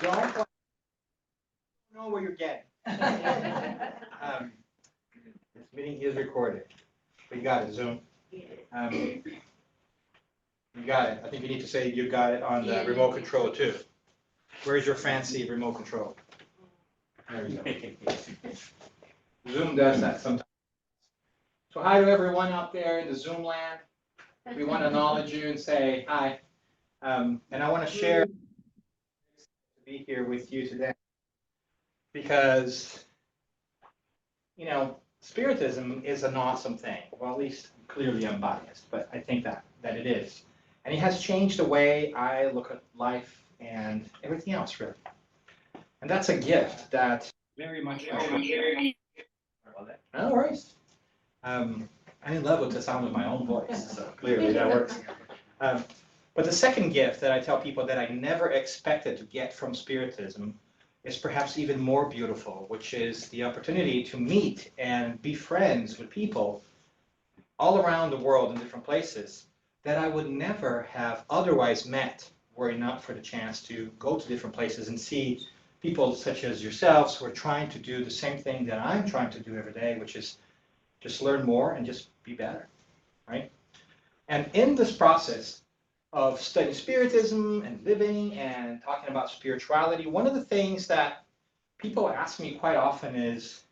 don't know where you're getting. This meeting is recorded. We got it, Zoom. You got it. I think you need to say you got it on the remote control too. Where's your fancy remote control? There you go. Zoom does that sometimes. So hi to everyone out there in the Zoom land. We want to acknowledge you and say hi. And I want to share to be here with you today because, you know, Spiritism is an awesome thing. Well, at least clearly I'm biased, but I think that it is. And it has changed the way I look at life and everything else, really. And that's a gift that very much. No worries. I'm in love with the sound of my own voice, so clearly that works. But the second gift that I tell people that I never expected to get from Spiritism is perhaps even more beautiful, which is the opportunity to meet and be friends with people all around the world in different places that I would never have otherwise met were it not for the chance to go to different places and see people such as yourselves who are trying to do the same thing that I'm trying to do every day, which is just learn more and just be better, right? And in this process of studying Spiritism and living and talking about spirituality, one of the things that people ask me quite often is,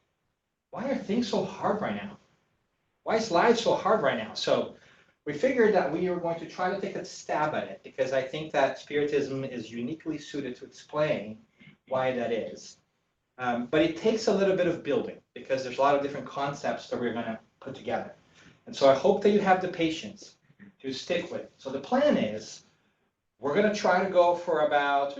why are things so hard right now? Why is life so hard right now? So we figured that we were going to try to take a stab at it because I think that Spiritism is uniquely suited to explain why that is. But it takes a little bit of building because there's a lot of different concepts that we're going to put together. And so I hope that you have the patience to stick with it. So the plan is we're going to try to go for about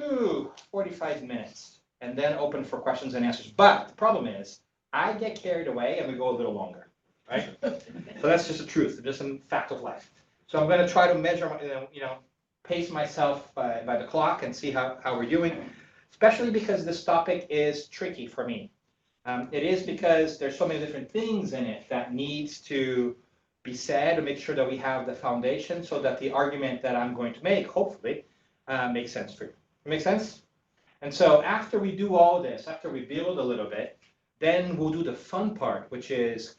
45 minutes and then open for questions and answers. But the problem is I get carried away and we go a little longer, right? So that's just the truth. It's just a fact of life. So I'm going to try to measure, pace myself by the clock and see how we're doing. Especially because this topic is tricky for me. It is because there's so many different things in it that needs to be said to make sure that we have the foundation so that the argument that I'm going to make, hopefully, makes sense for you. Make sense? And so after we do all this, after we build a little bit, then we'll do the fun part, which is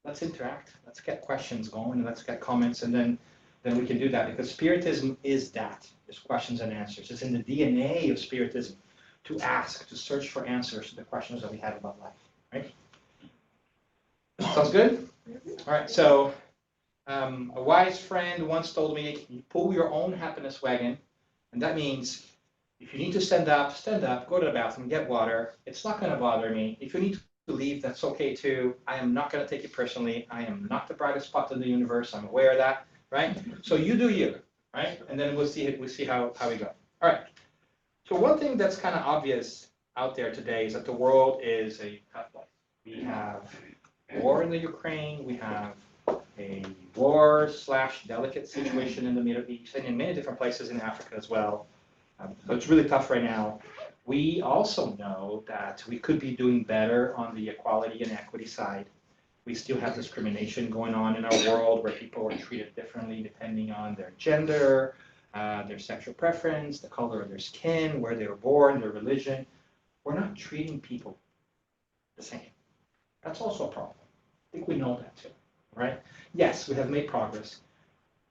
let's interact, let's get questions going, and let's get comments, and then we can do that because Spiritism is that. It's questions and answers. It's in the DNA of Spiritism to ask, to search for answers to the questions that we have about life, right? Sounds good? All right, so a wise friend once told me, you pull your own happiness wagon, and that means if you need to stand up, go to the bathroom, get water. It's not going to bother me. If you need to leave, that's okay too. I am not going to take it personally. I am not the brightest spot in the universe. I'm aware of that, right? So you do you, right? And then we'll see how we go. All right. So one thing that's kind of obvious out there today is that the world is a tough place. We have war in the Ukraine. We have a war/delicate situation in the Middle East and in many different places in Africa as well. So it's really tough right now. We also know that we could be doing better on the equality and equity side. We still have discrimination going on in our world where people are treated differently depending on their gender, their sexual preference, the color of their skin, where they were born, their religion. We're not treating people the same. That's also a problem. I think we know that too, right? Yes, we have made progress.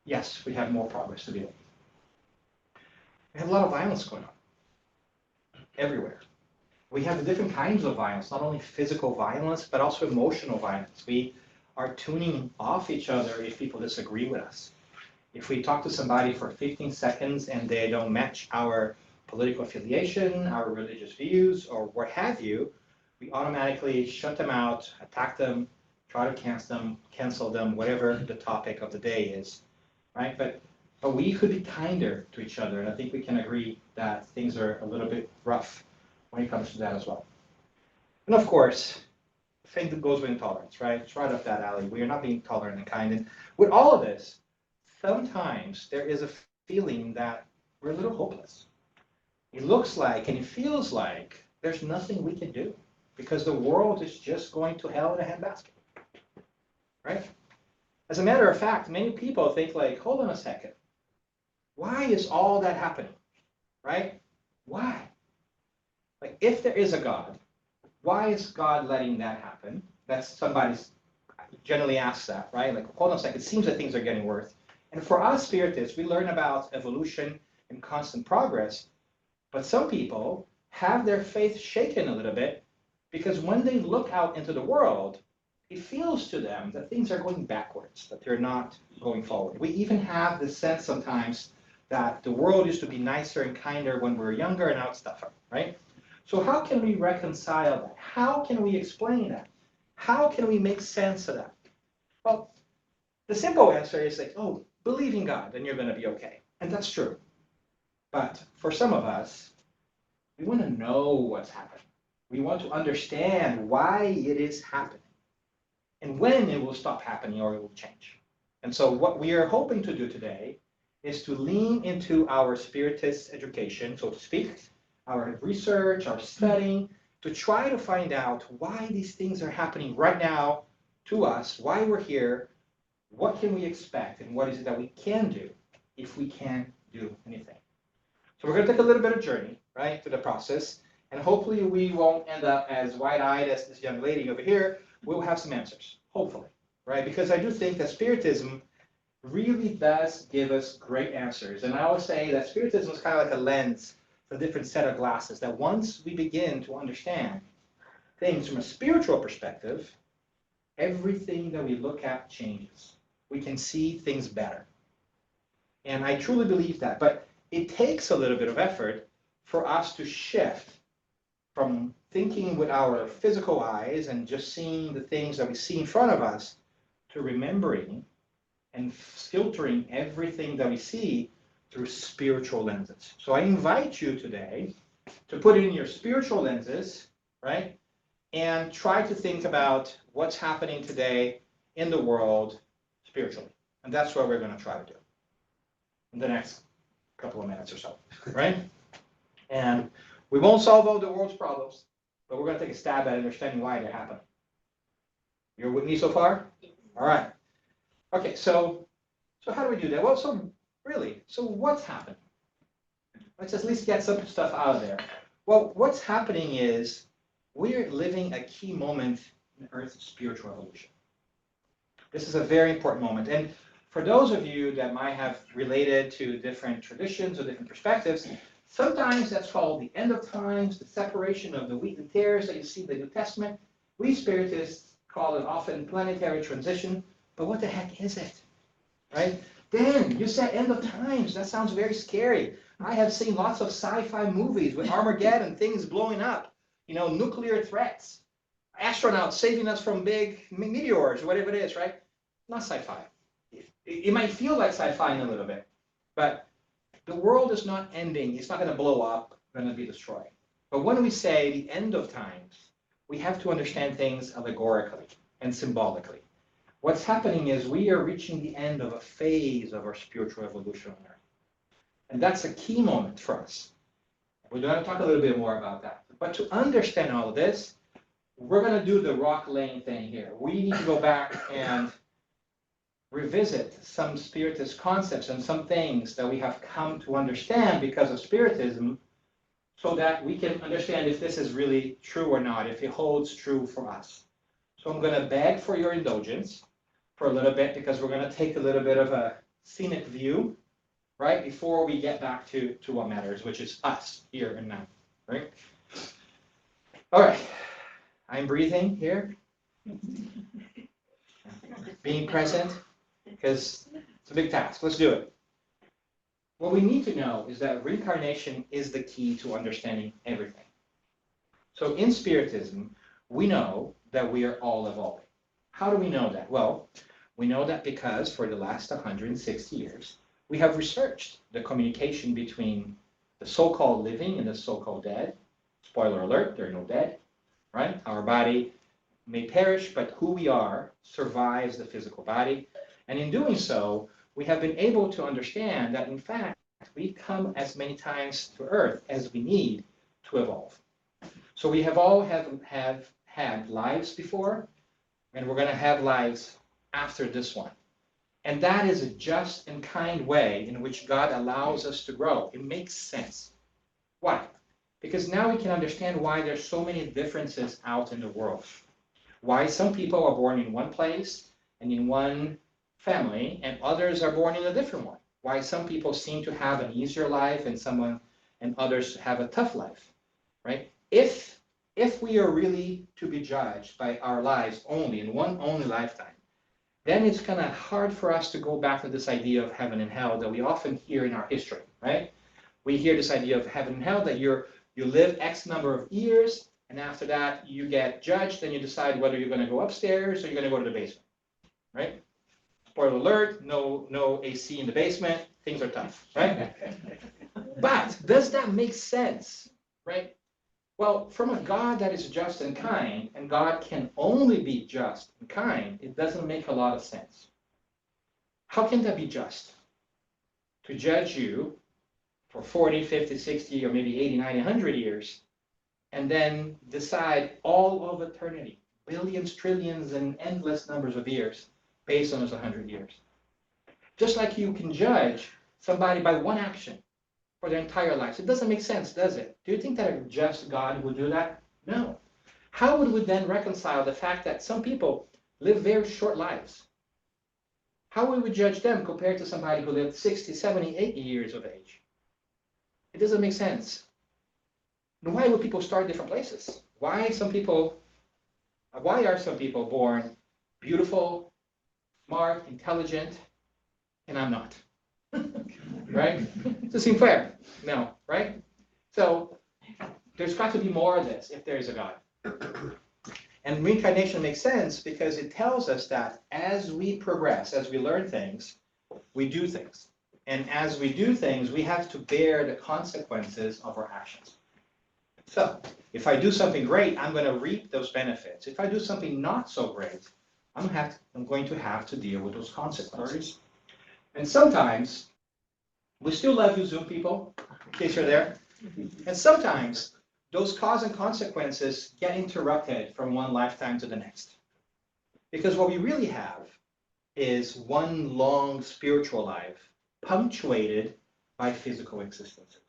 Yes, we have more progress to do. We have a lot of violence going on everywhere. We have the different kinds of violence, not only physical violence, but also emotional violence. We are tuning off each other if people disagree with us. If we talk to somebody for 15 seconds and they don't match our political affiliation, our religious views, or what have you, we automatically shut them out, attack them, try to cancel them, whatever the topic of the day is, right? But we could be kinder to each other, and I think we can agree that things are a little bit rough when it comes to that as well. And of course, the thing that goes with intolerance, right? It's right up that alley. We are not being tolerant and kind. And with all of this, sometimes there is a feeling that we're a little hopeless. It looks like and it feels like there's nothing we can do because the world is just going to hell in a handbasket, right? As a matter of fact, many people think like, hold on a second. Why is all that happening, right? Why? if there is a God, why is God letting that happen? That's somebody's generally asks that, right? Like, hold on a second, it seems that things are getting worse. And for us Spiritists, we learn about evolution and constant progress, but some people have their faith shaken a little bit because when they look out into the world, it feels to them that things are going backwards, that they're not going forward. We even have the sense sometimes that the world used to be nicer and kinder when we were younger, and now it's tougher, right? So how can we reconcile that? How can we explain that? How can we make sense of that? Well, the simple answer is like, oh, believe in God, and you're going to be okay. And that's true. But for some of us, we want to know what's happening. We want to understand why it is happening and when it will stop happening or it will change. And so what we are hoping to do today is to lean into our Spiritist education, so to speak, our research, our studying, to try to find out why these things are happening right now to us, why we're here, what can we expect, and what is it that we can do if we can't do anything. So we're going to take a little bit of journey, right, to the process, and hopefully we won't end up as wide-eyed as this young lady over here. We'll have some answers, hopefully, right? Because I do think that Spiritism really does give us great answers. And I always say that Spiritism is kind of like a lens, a different set of glasses, that once we begin to understand things from a spiritual perspective, everything that we look at changes. We can see things better. And I truly believe that. But it takes a little bit of effort for us to shift from thinking with our physical eyes and just seeing the things that we see in front of us to remembering and filtering everything that we see through spiritual lenses. So I invite you today to put in your spiritual lenses, right? And try to think about what's happening today in the world spiritually. And that's what we're going to try to do in the next couple of minutes or so, right? And we won't solve all the world's problems, but we're going to take a stab at understanding why they're happening. You're with me so far? All right. Okay, so how do we do that? Well, so what's happening? Let's at least get some stuff out of there. Well, what's happening is we're living a key moment in Earth's spiritual evolution. This is a very important moment. And for those of you that might have related to different traditions or different perspectives, sometimes that's called the end of times, the separation of the wheat and tares that you see in the New Testament. We Spiritists call it often planetary transition, but what the heck is it, right? Dan, you said end of times. That sounds very scary. I have seen lots of sci-fi movies with Armageddon, things blowing up, nuclear threats, astronauts saving us from big meteors or whatever it is, right? Not sci-fi. It might feel like sci-fi in a little bit, but the world is not ending. It's not going to blow up, going to be destroyed. But when we say the end of times, we have to understand things allegorically and symbolically. What's happening is we are reaching the end of a phase of our spiritual evolution on Earth. And that's a key moment for us. We're going to talk a little bit more about that. But to understand all of this, we're going to do the rock laying thing here. We need to go back and revisit some Spiritist concepts and some things that we have come to understand because of Spiritism, so that we can understand if this is really true or not, if it holds true for us. So I'm going to beg for your indulgence for a little bit, because we're going to take a little bit of a scenic view, right, before we get back to what matters, which is us, here and now, right? All right, I'm breathing here, being present, because it's a big task. Let's do it. What we need to know is that reincarnation is the key to understanding everything. So in Spiritism, we know that we are all evolving. How do we know that? Well, we know that because for the last 160 years, we have researched the communication between the so-called living and the so-called dead. Spoiler alert, there are no dead, right? Our body may perish, but who we are survives the physical body. And in doing so, we have been able to understand that, in fact, we come as many times to Earth as we need to evolve. So we have all have had lives before, and we're going to have lives after this one. And that is a just and kind way in which God allows us to grow. It makes sense. Why? Because now we can understand why there's so many differences out in the world. Why some people are born in one place and in one family, and others are born in a different one. Why some people seem to have an easier life and others have a tough life, right? If we are really to be judged by our lives only in one only lifetime, then it's kind of hard for us to go back to this idea of heaven and hell that we often hear in our history, right? We hear this idea of heaven and hell, that you live X number of years, and after that you get judged, and you decide whether you're going to go upstairs or you're going to go to the basement, right? Spoiler alert, no AC in the basement, things are tough, right? But does that make sense, right? Well, from a God that is just and kind, and God can only be just and kind, it doesn't make a lot of sense. How can that be just? To judge you for 40, 50, 60, or maybe 80, 90, 100 years, and then decide all of eternity, billions, trillions, and endless numbers of years, based on those 100 years. Just like you can judge somebody by one action for their entire lives. It doesn't make sense, does it? Do you think that a just God would do that? No. How would we then reconcile the fact that some people live very short lives? How would we judge them compared to somebody who lived 60, 70, 80 years of age? It doesn't make sense. And why would people start different places? Why are some people born beautiful, smart, intelligent, and I'm not? Right? Does it seem fair? No, right? So there's got to be more of this if there is a God. And reincarnation makes sense because it tells us that as we progress, as we learn things, we do things. And as we do things, we have to bear the consequences of our actions. So if I do something great, I'm going to reap those benefits. If I do something not so great, I'm going to have to deal with those consequences. And sometimes, we still love you, Zoom people, in case you're there. And sometimes, those cause and consequences get interrupted from one lifetime to the next. Because what we really have is one long spiritual life punctuated by physical existences.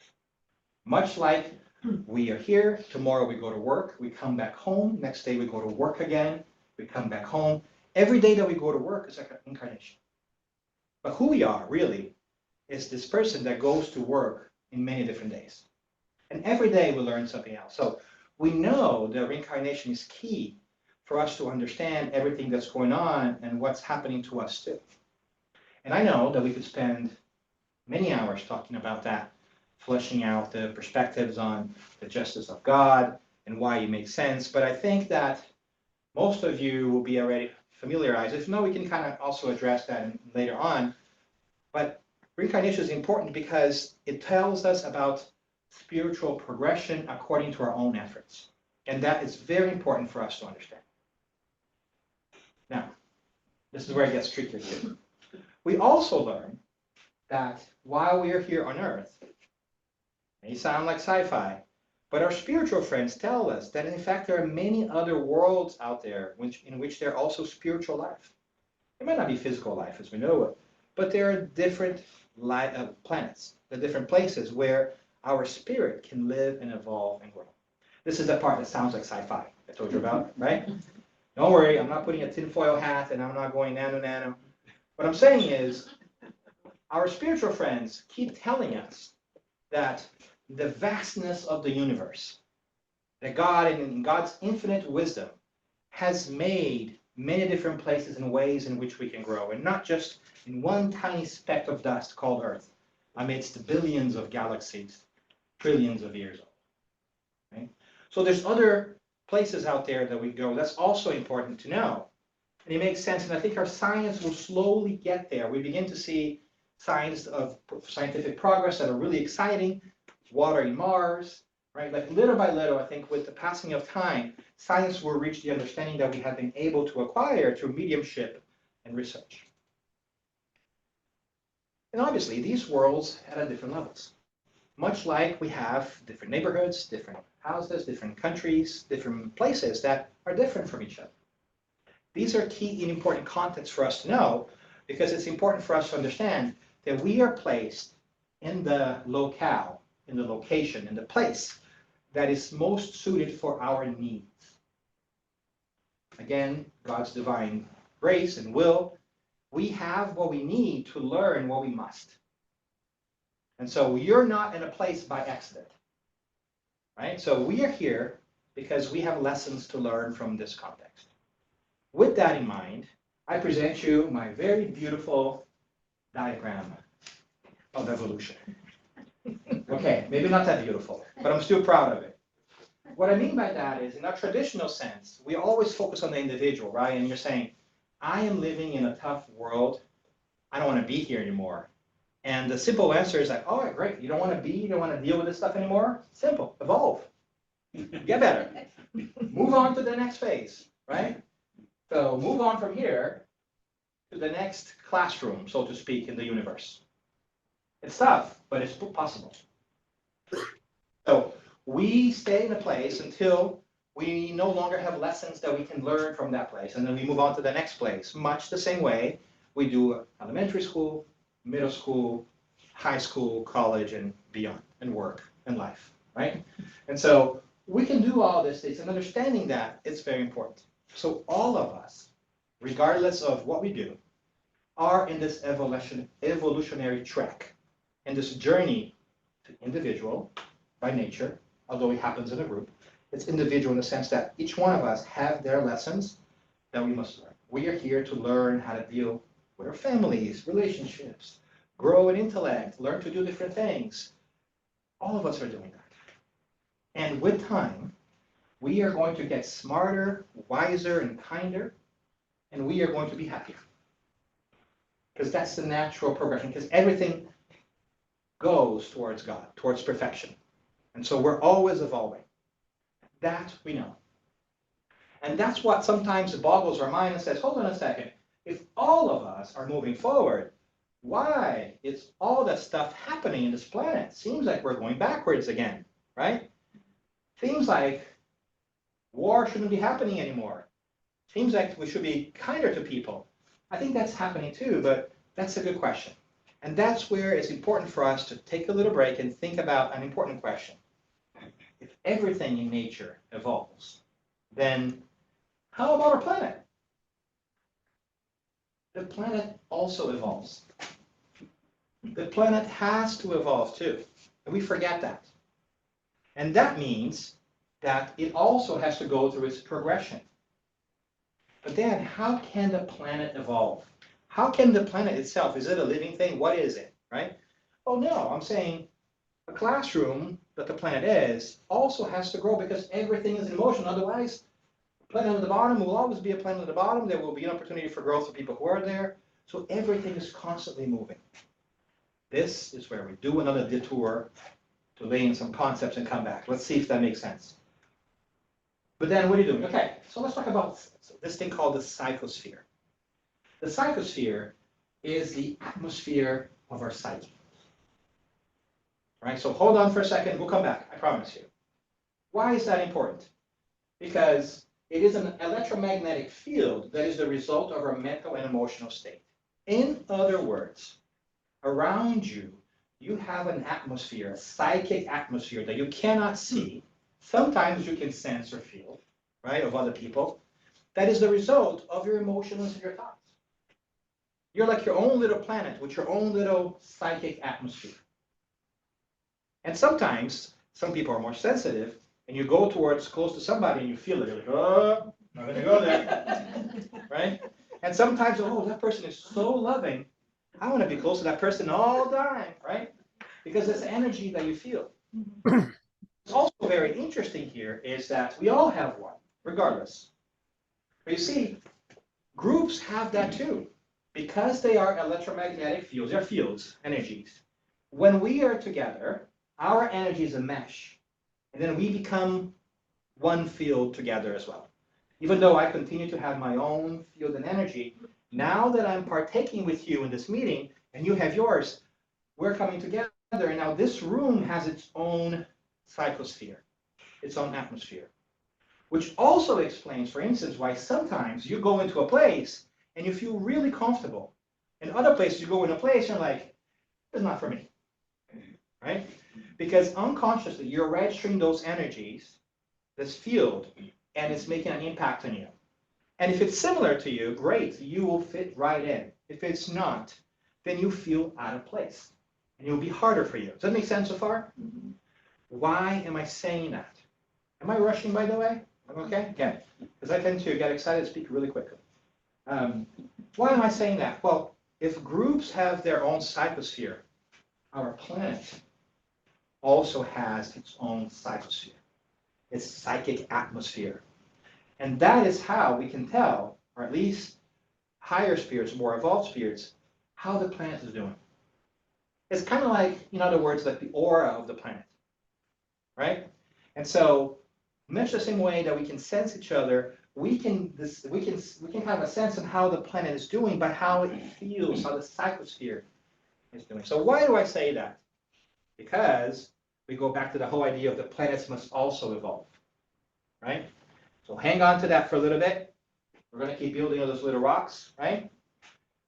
Much like we are here, tomorrow we go to work, we come back home, next day we go to work again, we come back home. Every day that we go to work is like an incarnation. But who we are, really, is this person that goes to work in many different days. And every day we learn something else. So we know that reincarnation is key for us to understand everything that's going on and what's happening to us too. And I know that we could spend many hours talking about that, fleshing out the perspectives on the justice of God and why it makes sense. But I think that most of you will be already familiarized. If not, we can kind of also address that later on. But reincarnation is important because it tells us about spiritual progression according to our own efforts. And that is very important for us to understand. Now, this is where it gets trickier too. We also learn that while we are here on Earth, it may sound like sci-fi, but our spiritual friends tell us that in fact there are many other worlds out there in which there are also spiritual life. It might not be physical life as we know it, but there are different planets, the different places where our spirit can live and evolve and grow. This is the part that sounds like sci-fi I told you about, right? Don't worry, I'm not putting a tinfoil hat and I'm not going nano. What I'm saying is, our spiritual friends keep telling us that the vastness of the universe, that God, in God's infinite wisdom, has made many different places and ways in which we can grow, and not just in one tiny speck of dust called Earth, amidst the billions of galaxies, trillions of years old. Right? So there's other places out there that we go. That's also important to know. And it makes sense, and I think our science will slowly get there. We begin to see signs of scientific progress that are really exciting. Water in Mars, right? Like little by little, I think with the passing of time, science will reach the understanding that we have been able to acquire through mediumship and research. And obviously, these worlds are at different levels. Much like we have different neighborhoods, different houses, different countries, different places that are different from each other. These are key and important contexts for us to know, because it's important for us to understand that we are placed in the locale, in the location, in the place that is most suited for our needs. Again, God's divine grace and will, we have what we need to learn what we must. And so you're not in a place by accident, right? So we are here because we have lessons to learn from this context. With that in mind, I present you my very beautiful diagram of evolution. Okay, maybe not that beautiful, but I'm still proud of it. What I mean by that is, in our traditional sense, we always focus on the individual, right? And you're saying, I am living in a tough world. I don't want to be here anymore. And the simple answer is like, oh, great. You don't want to be, you don't want to deal with this stuff anymore? Simple. Evolve. Get better. Move on to the next phase, right? So move on from here to the next classroom, so to speak, in the universe. It's tough, but it's possible. So we stay in a place until we no longer have lessons that we can learn from that place. And then we move on to the next place, much the same way we do elementary school, middle school, high school, college, and beyond, and work and life, right? And so we can do all these things, and understanding that is very important. So all of us, regardless of what we do, are in this evolutionary track, in this journey to individual by nature, although it happens in a group. It's individual in the sense that each one of us have their lessons that we must learn. We are here to learn how to deal with our families, relationships, grow in intellect, learn to do different things. All of us are doing that. And with time, we are going to get smarter, wiser, and kinder, and we are going to be happier. Because that's the natural progression, because everything goes towards God, towards perfection. And so we're always evolving. That we know. And that's what sometimes boggles our mind and says, hold on a second, if all of us are moving forward, why is all that stuff happening in this planet? Seems like we're going backwards again, right? Seems like war shouldn't be happening anymore. Seems like we should be kinder to people. I think that's happening too, but that's a good question. And that's where it's important for us to take a little break and think about an important question. If everything in nature evolves, then how about our planet? The planet also evolves. The planet has to evolve too, and we forget that. And that means that it also has to go through its progression. But then, how can the planet evolve? How can the planet itself, is it a living thing? What is it, right? Oh no, I'm saying a classroom that the planet is also has to grow because everything is in motion. Otherwise, the planet at the bottom will always be a planet at the bottom. There will be an opportunity for growth for people who are there. So everything is constantly moving. This is where we do another detour to lay in some concepts and come back. Let's see if that makes sense. But then what are you doing? Okay, so let's talk about this thing called the psychosphere. The psychosphere is the atmosphere of our psyche. Right? So hold on for a second, we'll come back, I promise you. Why is that important? Because it is an electromagnetic field that is the result of our mental and emotional state. In other words, around you, you have an atmosphere, a psychic atmosphere that you cannot see. Sometimes you can sense or feel, right, of other people. That is the result of your emotions and your thoughts. You're like your own little planet with your own little psychic atmosphere. And sometimes, some people are more sensitive, and you go towards close to somebody and you feel it. You're like, oh, not going to go there, right? And sometimes, oh, that person is so loving. I want to be close to that person all the time, right? Because it's the energy that you feel. What's also very interesting here is that we all have one, regardless. But you see, groups have that too. Because they are electromagnetic fields, they're fields, energies. When we are together, our energy is a mesh. And then we become one field together as well. Even though I continue to have my own field and energy, now that I'm partaking with you in this meeting, and you have yours, we're coming together, and now this room has its own psychosphere, its own atmosphere. Which also explains, for instance, why sometimes you go into a place and you feel really comfortable. In other places, you go in a place, you're like, it's not for me, right? Because unconsciously, you're registering those energies, this field, and it's making an impact on you. And if it's similar to you, great, you will fit right in. If it's not, then you feel out of place. And it will be harder for you. Does that make sense so far? Mm-hmm. Why am I saying that? Am I rushing, by the way? I'm okay? Okay. Because I tend to get excited and speak really quickly. Why am I saying that? Well, if groups have their own psychosphere, our planet also has its own psychosphere, its psychic atmosphere. And that is how we can tell, or at least higher spirits, more evolved spirits, how the planet is doing. It's kind of like, in other words, like the aura of the planet, right? And so, much the same way that we can sense each other, we can have a sense of how the planet is doing by how it feels, how the psychosphere is doing. So why do I say that? Because we go back to the whole idea of the planets must also evolve, right? So hang on to that for a little bit. We're going to keep building all those little rocks, right?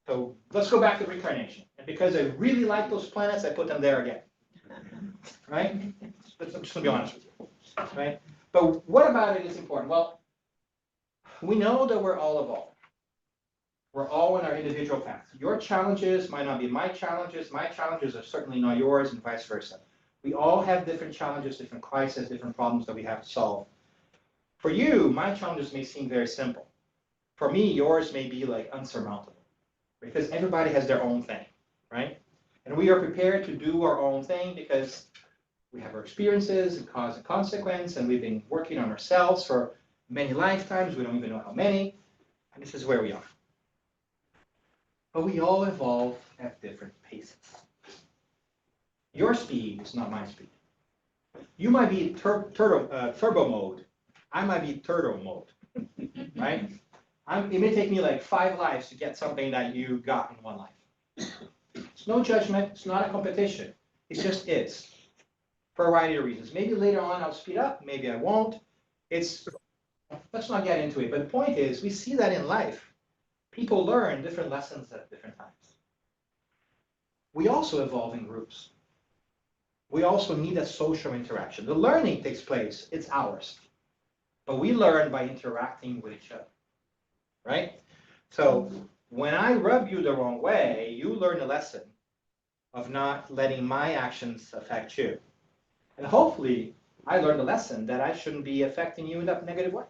So let's go back to reincarnation. And because I really like those planets, I put them there again, right? I'm just going to be honest with you, right? But what about it is important? Well, we know that we're all evolved. We're all in our individual paths. Your challenges might not be my challenges. My challenges are certainly not yours, and vice versa. We all have different challenges, different crises, different problems that we have to solve. For you, my challenges may seem very simple. For me, yours may be like unsurmountable, because everybody has their own thing, right? And we are prepared to do our own thing because we have our experiences and cause and consequence, and we've been working on ourselves for many lifetimes. We don't even know how many, and this is where we are. But we all evolve at different paces. Your speed is not my speed. You might be turbo mode. I might be turtle mode, right? It may take me like 5 lives to get something that you got in 1 life. It's no judgment. It's not a competition. It just is, for a variety of reasons. Maybe later on I'll speed up. Maybe I won't. Let's not get into it. But the point is, we see that in life. People learn different lessons at different times. We also evolve in groups. We also need a social interaction. The learning takes place. It's ours. But we learn by interacting with each other, right? So when I rub you the wrong way, you learn a lesson of not letting my actions affect you. And hopefully, I learned a lesson that I shouldn't be affecting you in that negative way.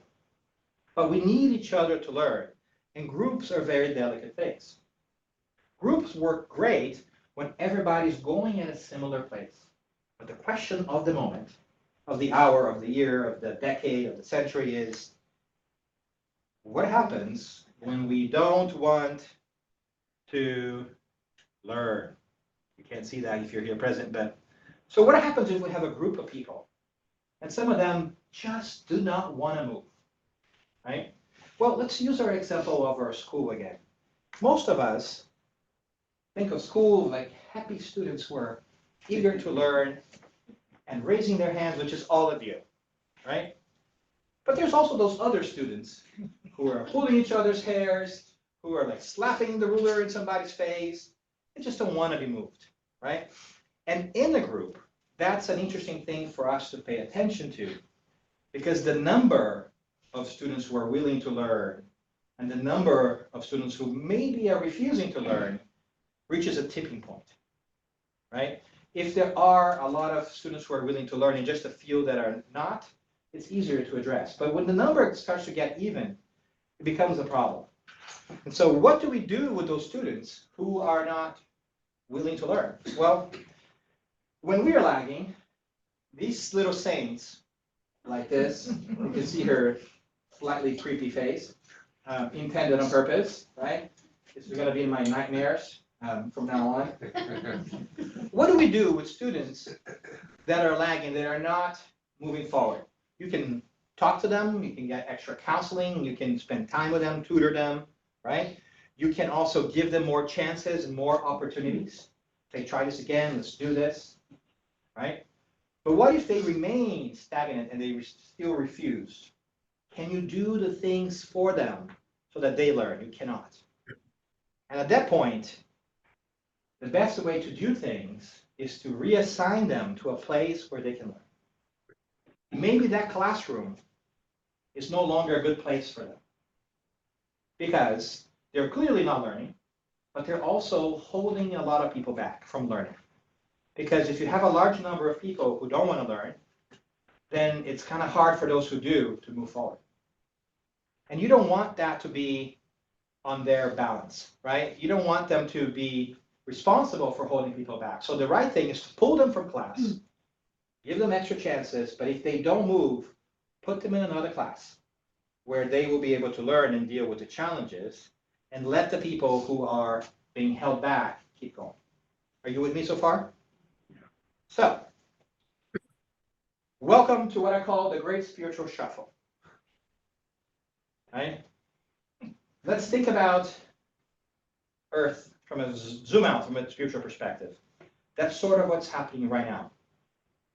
But we need each other to learn. And groups are very delicate things. Groups work great when everybody's going at a similar place. But the question of the moment, of the hour, of the year, of the decade, of the century is, what happens when we don't want to learn? You can't see that if you're here present, but so what happens if we have a group of people and some of them just do not want to move, right? Well, let's use our example of our school again. Most of us think of school like happy students who are eager to learn and raising their hands, which is all of you, right? But there's also those other students who are pulling each other's hairs, who are like slapping the ruler in somebody's face. They just don't want to be moved, right? And in a group, that's an interesting thing for us to pay attention to, because the number of students who are willing to learn and the number of students who maybe are refusing to learn reaches a tipping point, right? If there are a lot of students who are willing to learn in just a few that are not, it's easier to address. But when the number starts to get even, it becomes a problem. And so what do we do with those students who are not willing to learn? Well, when we are lagging, these little saints, like this, you can see her slightly creepy face, intended on purpose, right? This is going to be in my nightmares from now on. What do we do with students that are lagging, that are not moving forward? You can talk to them, you can get extra counseling, you can spend time with them, tutor them, right? You can also give them more chances and more opportunities. Say, try this again, let's do this, right? But what if they remain stagnant and they still refuse? Can you do the things for them so that they learn? You cannot. And at that point, the best way to do things is to reassign them to a place where they can learn. Maybe that classroom is no longer a good place for them because they're clearly not learning, but they're also holding a lot of people back from learning. Because if you have a large number of people who don't want to learn, then it's kind of hard for those who do to move forward. And you don't want that to be on their balance, right? You don't want them to be responsible for holding people back. So the right thing is to pull them from class, give them extra chances, but if they don't move, put them in another class where they will be able to learn and deal with the challenges, and let the people who are being held back keep going. Are you with me so far? Yeah. So, welcome to what I call the Great Spiritual Shuffle. Right? Let's think about Earth from a zoom out from a spiritual perspective. That's sort of what's happening right now,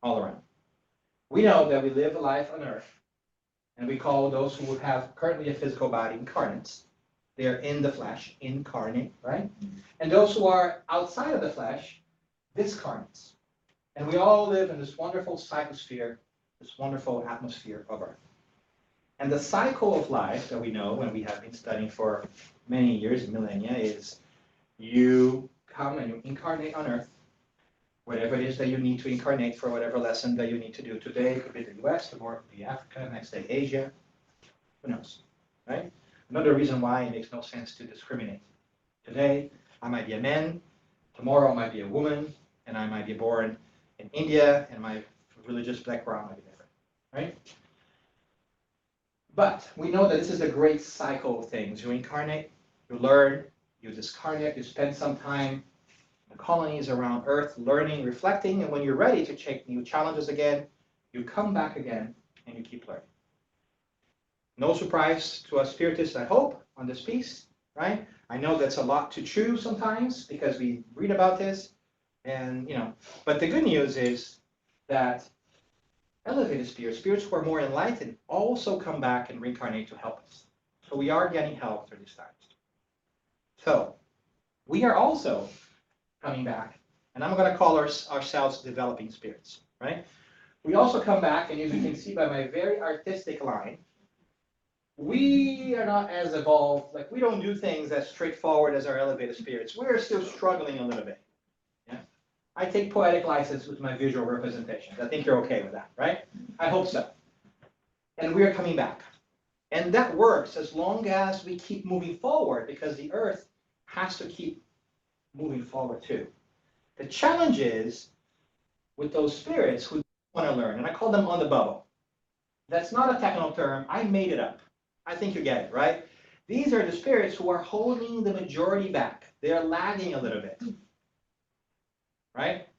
all around. We know that we live a life on Earth, and we call those who have currently a physical body incarnates. They're in the flesh, incarnate, right? And those who are outside of the flesh, discarnates. And we all live in this wonderful psychosphere, this wonderful atmosphere of Earth. And the cycle of life that we know, and we have been studying for many years, millennia, is you come and you incarnate on Earth, whatever it is that you need to incarnate for whatever lesson that you need to do. Today it could be the US, tomorrow it could be Africa, next day Asia, who knows, right? Another reason why it makes no sense to discriminate. Today, I might be a man, tomorrow I might be a woman, and I might be born in India, and my religious background might be different, right? But we know that this is a great cycle of things. You incarnate, you learn, you discarnate, you spend some time in the colonies around Earth, learning, reflecting, and when you're ready to take new challenges again, you come back again, and you keep learning. No surprise to us Spiritists, I hope, on this piece, right? I know that's a lot to chew sometimes because we read about this, and but the good news is that elevated spirits who are more enlightened, also come back and reincarnate to help us. So we are getting help through these times. So we are also coming back, and I'm going to call ourselves developing spirits, right? We also come back, and as you can see by my very artistic line, we are not as evolved, like we don't do things as straightforward as our elevated spirits. We're still struggling a little bit. Yeah? I take poetic license with my visual representations. I think you're okay with that, right? I hope so. And we are coming back. And that works as long as we keep moving forward, because the Earth has to keep moving forward too. The challenge is with those spirits who want to learn, and I call them on the bubble. That's not a technical term. I made it up. I think you get it, right? These are the spirits who are holding the majority back. They are lagging a little bit, right?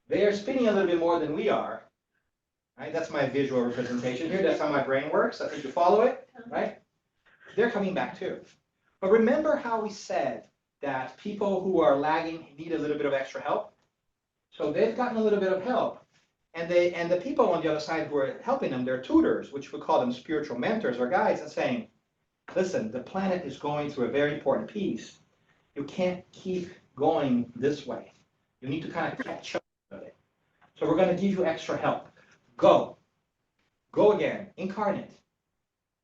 They are spinning a little bit more than we are, right? That's my visual representation here. That's how my brain works. I think you follow it, right? They're coming back too. But remember how we said that people who are lagging need a little bit of extra help? So they've gotten a little bit of help. And the people on the other side who are helping them, they're tutors, which we call them spiritual mentors or guides, and saying, listen, the planet is going through a very important piece. You can't keep going this way. You need to kind of catch up with it. So we're going to give you extra help. Go. Go again. Incarnate.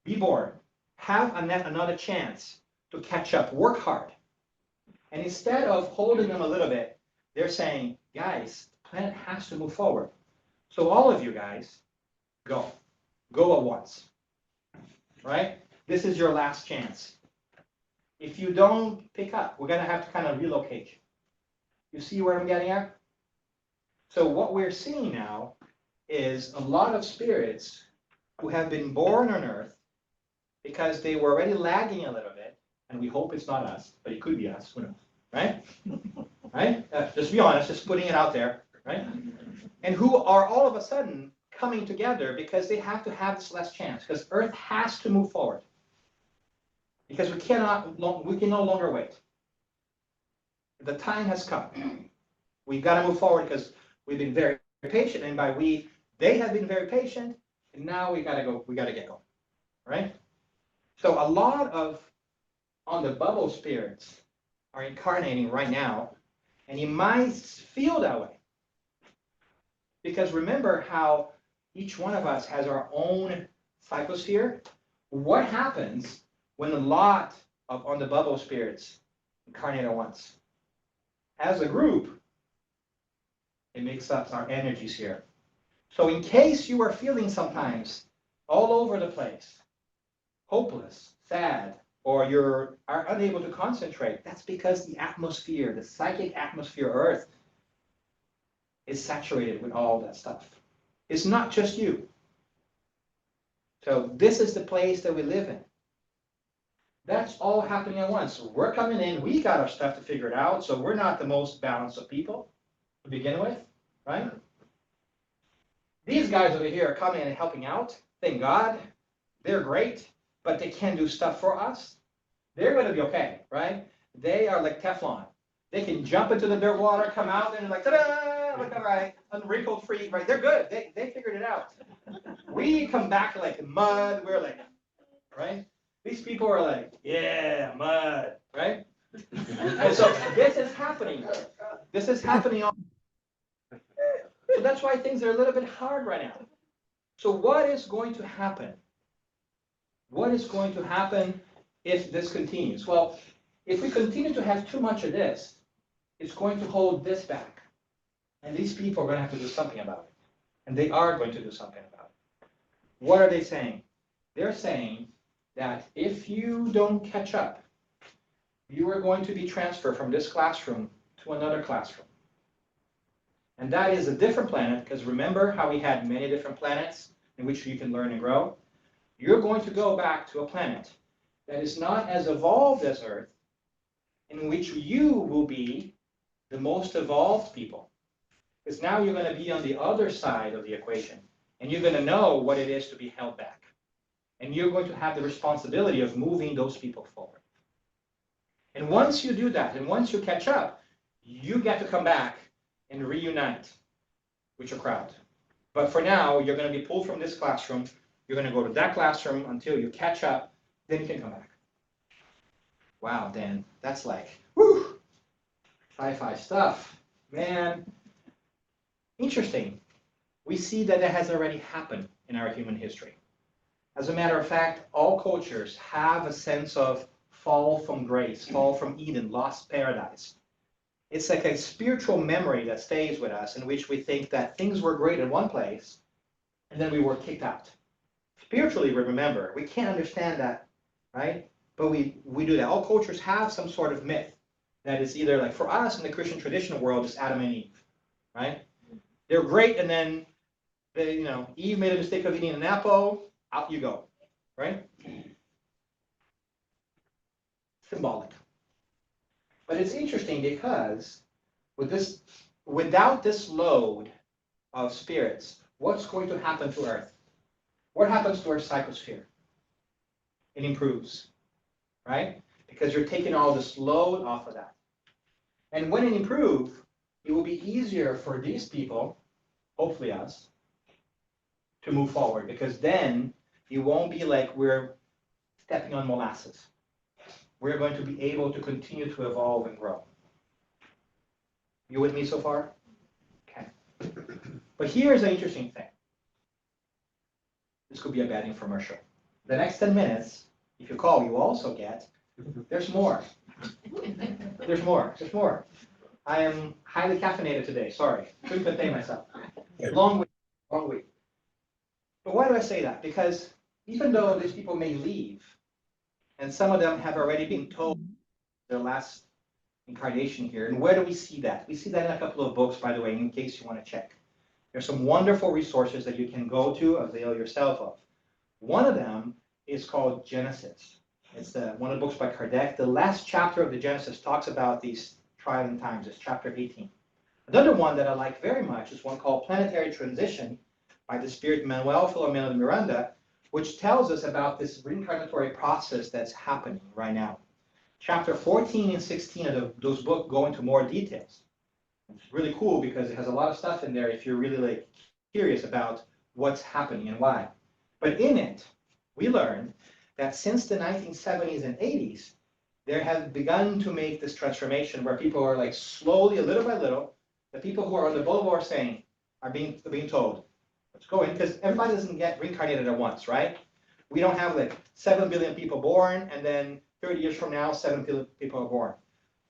Be born. Have another chance to catch up. Work hard. And instead of holding them a little bit, they're saying, guys, the planet has to move forward. So all of you guys, go. Go at once, right? This is your last chance. If you don't pick up, we're going to have to kind of relocate you. You see where I'm getting at? So what we're seeing now is a lot of spirits who have been born on Earth because they were already lagging a little bit, and we hope it's not us, but it could be us, who knows, right? Right? Just be honest, just putting it out there, right? And who are all of a sudden coming together because they have to have this last chance, because Earth has to move forward. Because we can no longer wait. The time has come. We've got to move forward because we've been very patient, and by we, they have been very patient, and now we got to go. We got to get going, right? So a lot of on the bubble spirits are incarnating right now, and you might feel that way. Because remember how each one of us has our own psychosphere? What happens when a lot of on the bubble spirits incarnate at once? As a group, it makes up our energies here. So in case you are feeling sometimes all over the place, hopeless, sad, or are unable to concentrate, that's because the atmosphere, the psychic atmosphere of Earth, is saturated with all that stuff. It's not just you. So this is the place that we live in. That's all happening at once. So we're coming in, we got our stuff to figure it out, so we're not the most balanced of people to begin with, right? These guys over here are coming in and helping out. Thank God. They're great, but they can't do stuff for us. They're going to be okay, right? They are like Teflon. They can jump into the dirt water, come out, and like, ta-da, like, all right, unwrinkled free, right? They're good. They figured it out. We come back like mud. We're like, right? These people are like, yeah, mud, right? And so this is happening. This is happening. So that's why things are a little bit hard right now. So what is going to happen? What is going to happen if this continues? Well, if we continue to have too much of this, it's going to hold this back. And these people are going to have to do something about it. And they are going to do something about it. What are they saying? They're saying that if you don't catch up, you are going to be transferred from this classroom to another classroom. And that is a different planet, because remember how we had many different planets in which you can learn and grow? You're going to go back to a planet that is not as evolved as Earth, in which you will be the most evolved people. Because now you're going to be on the other side of the equation, and you're going to know what it is to be held back. And you're going to have the responsibility of moving those people forward. And once you do that, and once you catch up, you get to come back and reunite with your crowd. But for now, you're going to be pulled from this classroom. You're going to go to that classroom until you catch up. Then you can come back. Wow, Dan, that's like, whew, sci-fi stuff. Man, interesting. We see that it has already happened in our human history. As a matter of fact, all cultures have a sense of fall from grace, fall from Eden, lost paradise. It's like a spiritual memory that stays with us, in which we think that things were great in one place, and then we were kicked out. Spiritually, we remember. We can't understand that, right? But we do that. All cultures have some sort of myth that is either, like for us in the Christian traditional world, it's Adam and Eve, right? They're great, and then Eve made a mistake of eating an apple, out you go, right? Symbolic. But it's interesting because without this load of spirits, what's going to happen to Earth? What happens to our psychosphere? It improves, right? Because you're taking all this load off of that. And when it improves, it will be easier for these people, hopefully us, to move forward, because then it won't be like we're stepping on molasses. We're going to be able to continue to evolve and grow. You with me so far? Okay. But here's an interesting thing. This could be a bad infomercial. The next 10 minutes, if you call, you also get, there's more. There's more. There's more. I am highly caffeinated today. Sorry. Couldn't contain myself. Long week. Long week. But why do I say that? Because even though these people may leave, and some of them have already been told their last incarnation here. And where do we see that? We see that in a couple of books, by the way, in case you want to check. There's some wonderful resources that you can go to, avail yourself of. One of them is called Genesis. It's one of the books by Kardec. The last chapter of the Genesis talks about these trialing times. It's chapter 18. Another one that I like very much is one called Planetary Transition by the spirit Manuel Filomeno de Miranda, which tells us about this reincarnatory process that's happening right now. Chapter 14 and 16 of those books go into more details. It's really cool because it has a lot of stuff in there if you're really curious about what's happening and why. But in it, we learned that since the 1970s and 80s, there have begun to make this transformation where people are slowly, little by little, the people who are on the boulevard are saying, are being told, let's go in, because everybody doesn't get reincarnated at once, right? We don't have like 7 billion people born, and then 30 years from now, 7 billion people are born.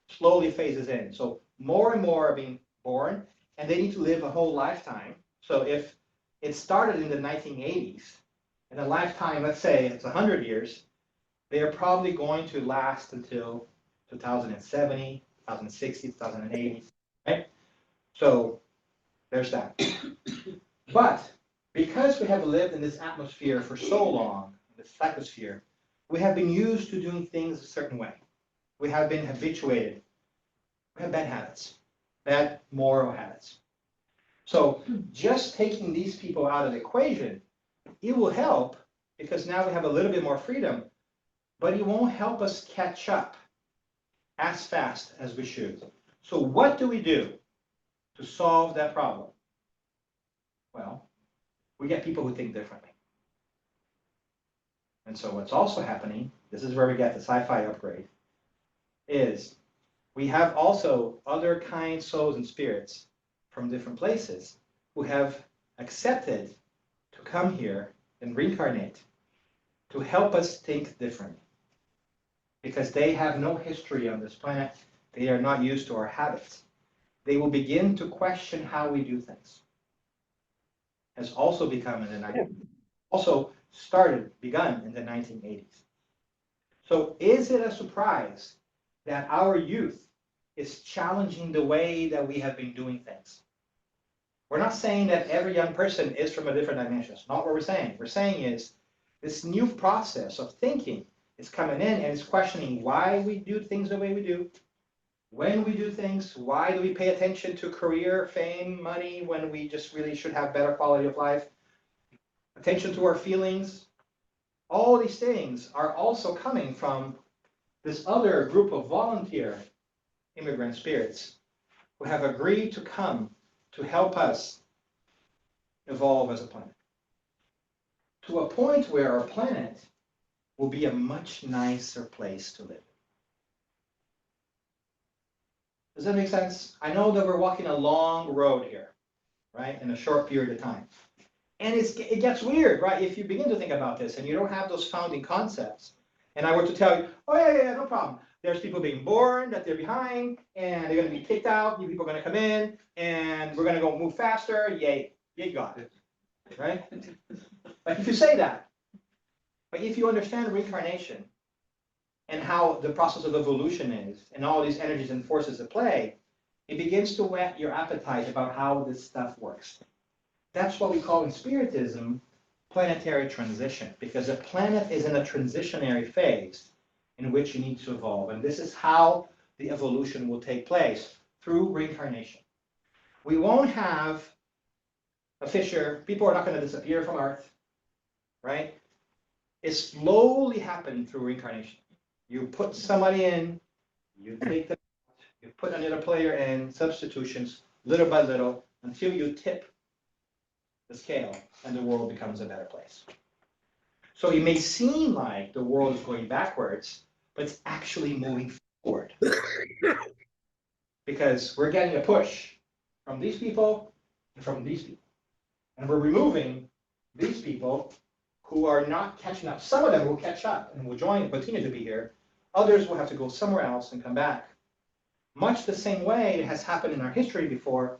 Slowly phases in. So more and more are being born, and they need to live a whole lifetime. So if it started in the 1980s, in a lifetime, let's say it's 100 years, they are probably going to last until 2070, 2060, 2080, right? So there's that. But because we have lived in this atmosphere for so long, this psychosphere, we have been used to doing things a certain way. We have been habituated. We have bad habits, bad moral habits. So just taking these people out of the equation, it will help because now we have a little bit more freedom, but it won't help us catch up as fast as we should. So what do we do to solve that problem? Well, we get people who think differently. And so what's also happening, this is where we get the sci-fi upgrade, is we have also other kind souls and spirits from different places who have accepted to come here and reincarnate to help us think differently. Because they have no history on this planet, they are not used to our habits. They will begin to question how we do things. Has also become in the 90s, also begun in the 1980s. So is it a surprise that our youth is challenging the way that we have been doing things? We're not saying that every young person is from a different dimension. It's not what we're saying. We're saying is this new process of thinking is coming in and it's questioning why we do things the way we do, when we do things, why do we pay attention to career, fame, money, when we just really should have better quality of life, attention to our feelings. All these things are also coming from this other group of volunteer immigrant spirits who have agreed to come to help us evolve as a planet. To a point where our planet will be a much nicer place to live. Does that make sense? I know that we're walking a long road here, right, in a short period of time. And it gets weird, right? If you begin to think about this and you don't have those founding concepts, and I were to tell you, oh yeah, no problem. There's people being born that they're behind, and they're going to be kicked out. New people are going to come in, and we're going to go move faster. Yay, God, right? Like if you say that, but if you understand reincarnation and how the process of evolution is, and all these energies and forces at play, it begins to whet your appetite about how this stuff works. That's what we call in Spiritism planetary transition, because a planet is in a transitionary phase in which you need to evolve. And this is how the evolution will take place, through reincarnation. We won't have a fissure. People are not going to disappear from Earth, right? It slowly happened through reincarnation. You put somebody in, you take them out, you put another player in, substitutions, little by little, until you tip the scale and the world becomes a better place. So it may seem like the world is going backwards, but it's actually moving forward. Because we're getting a push from these people and from these people. And we're removing these people who are not catching up. Some of them will catch up and will join and continue to be here. Others will have to go somewhere else and come back. Much the same way it has happened in our history before.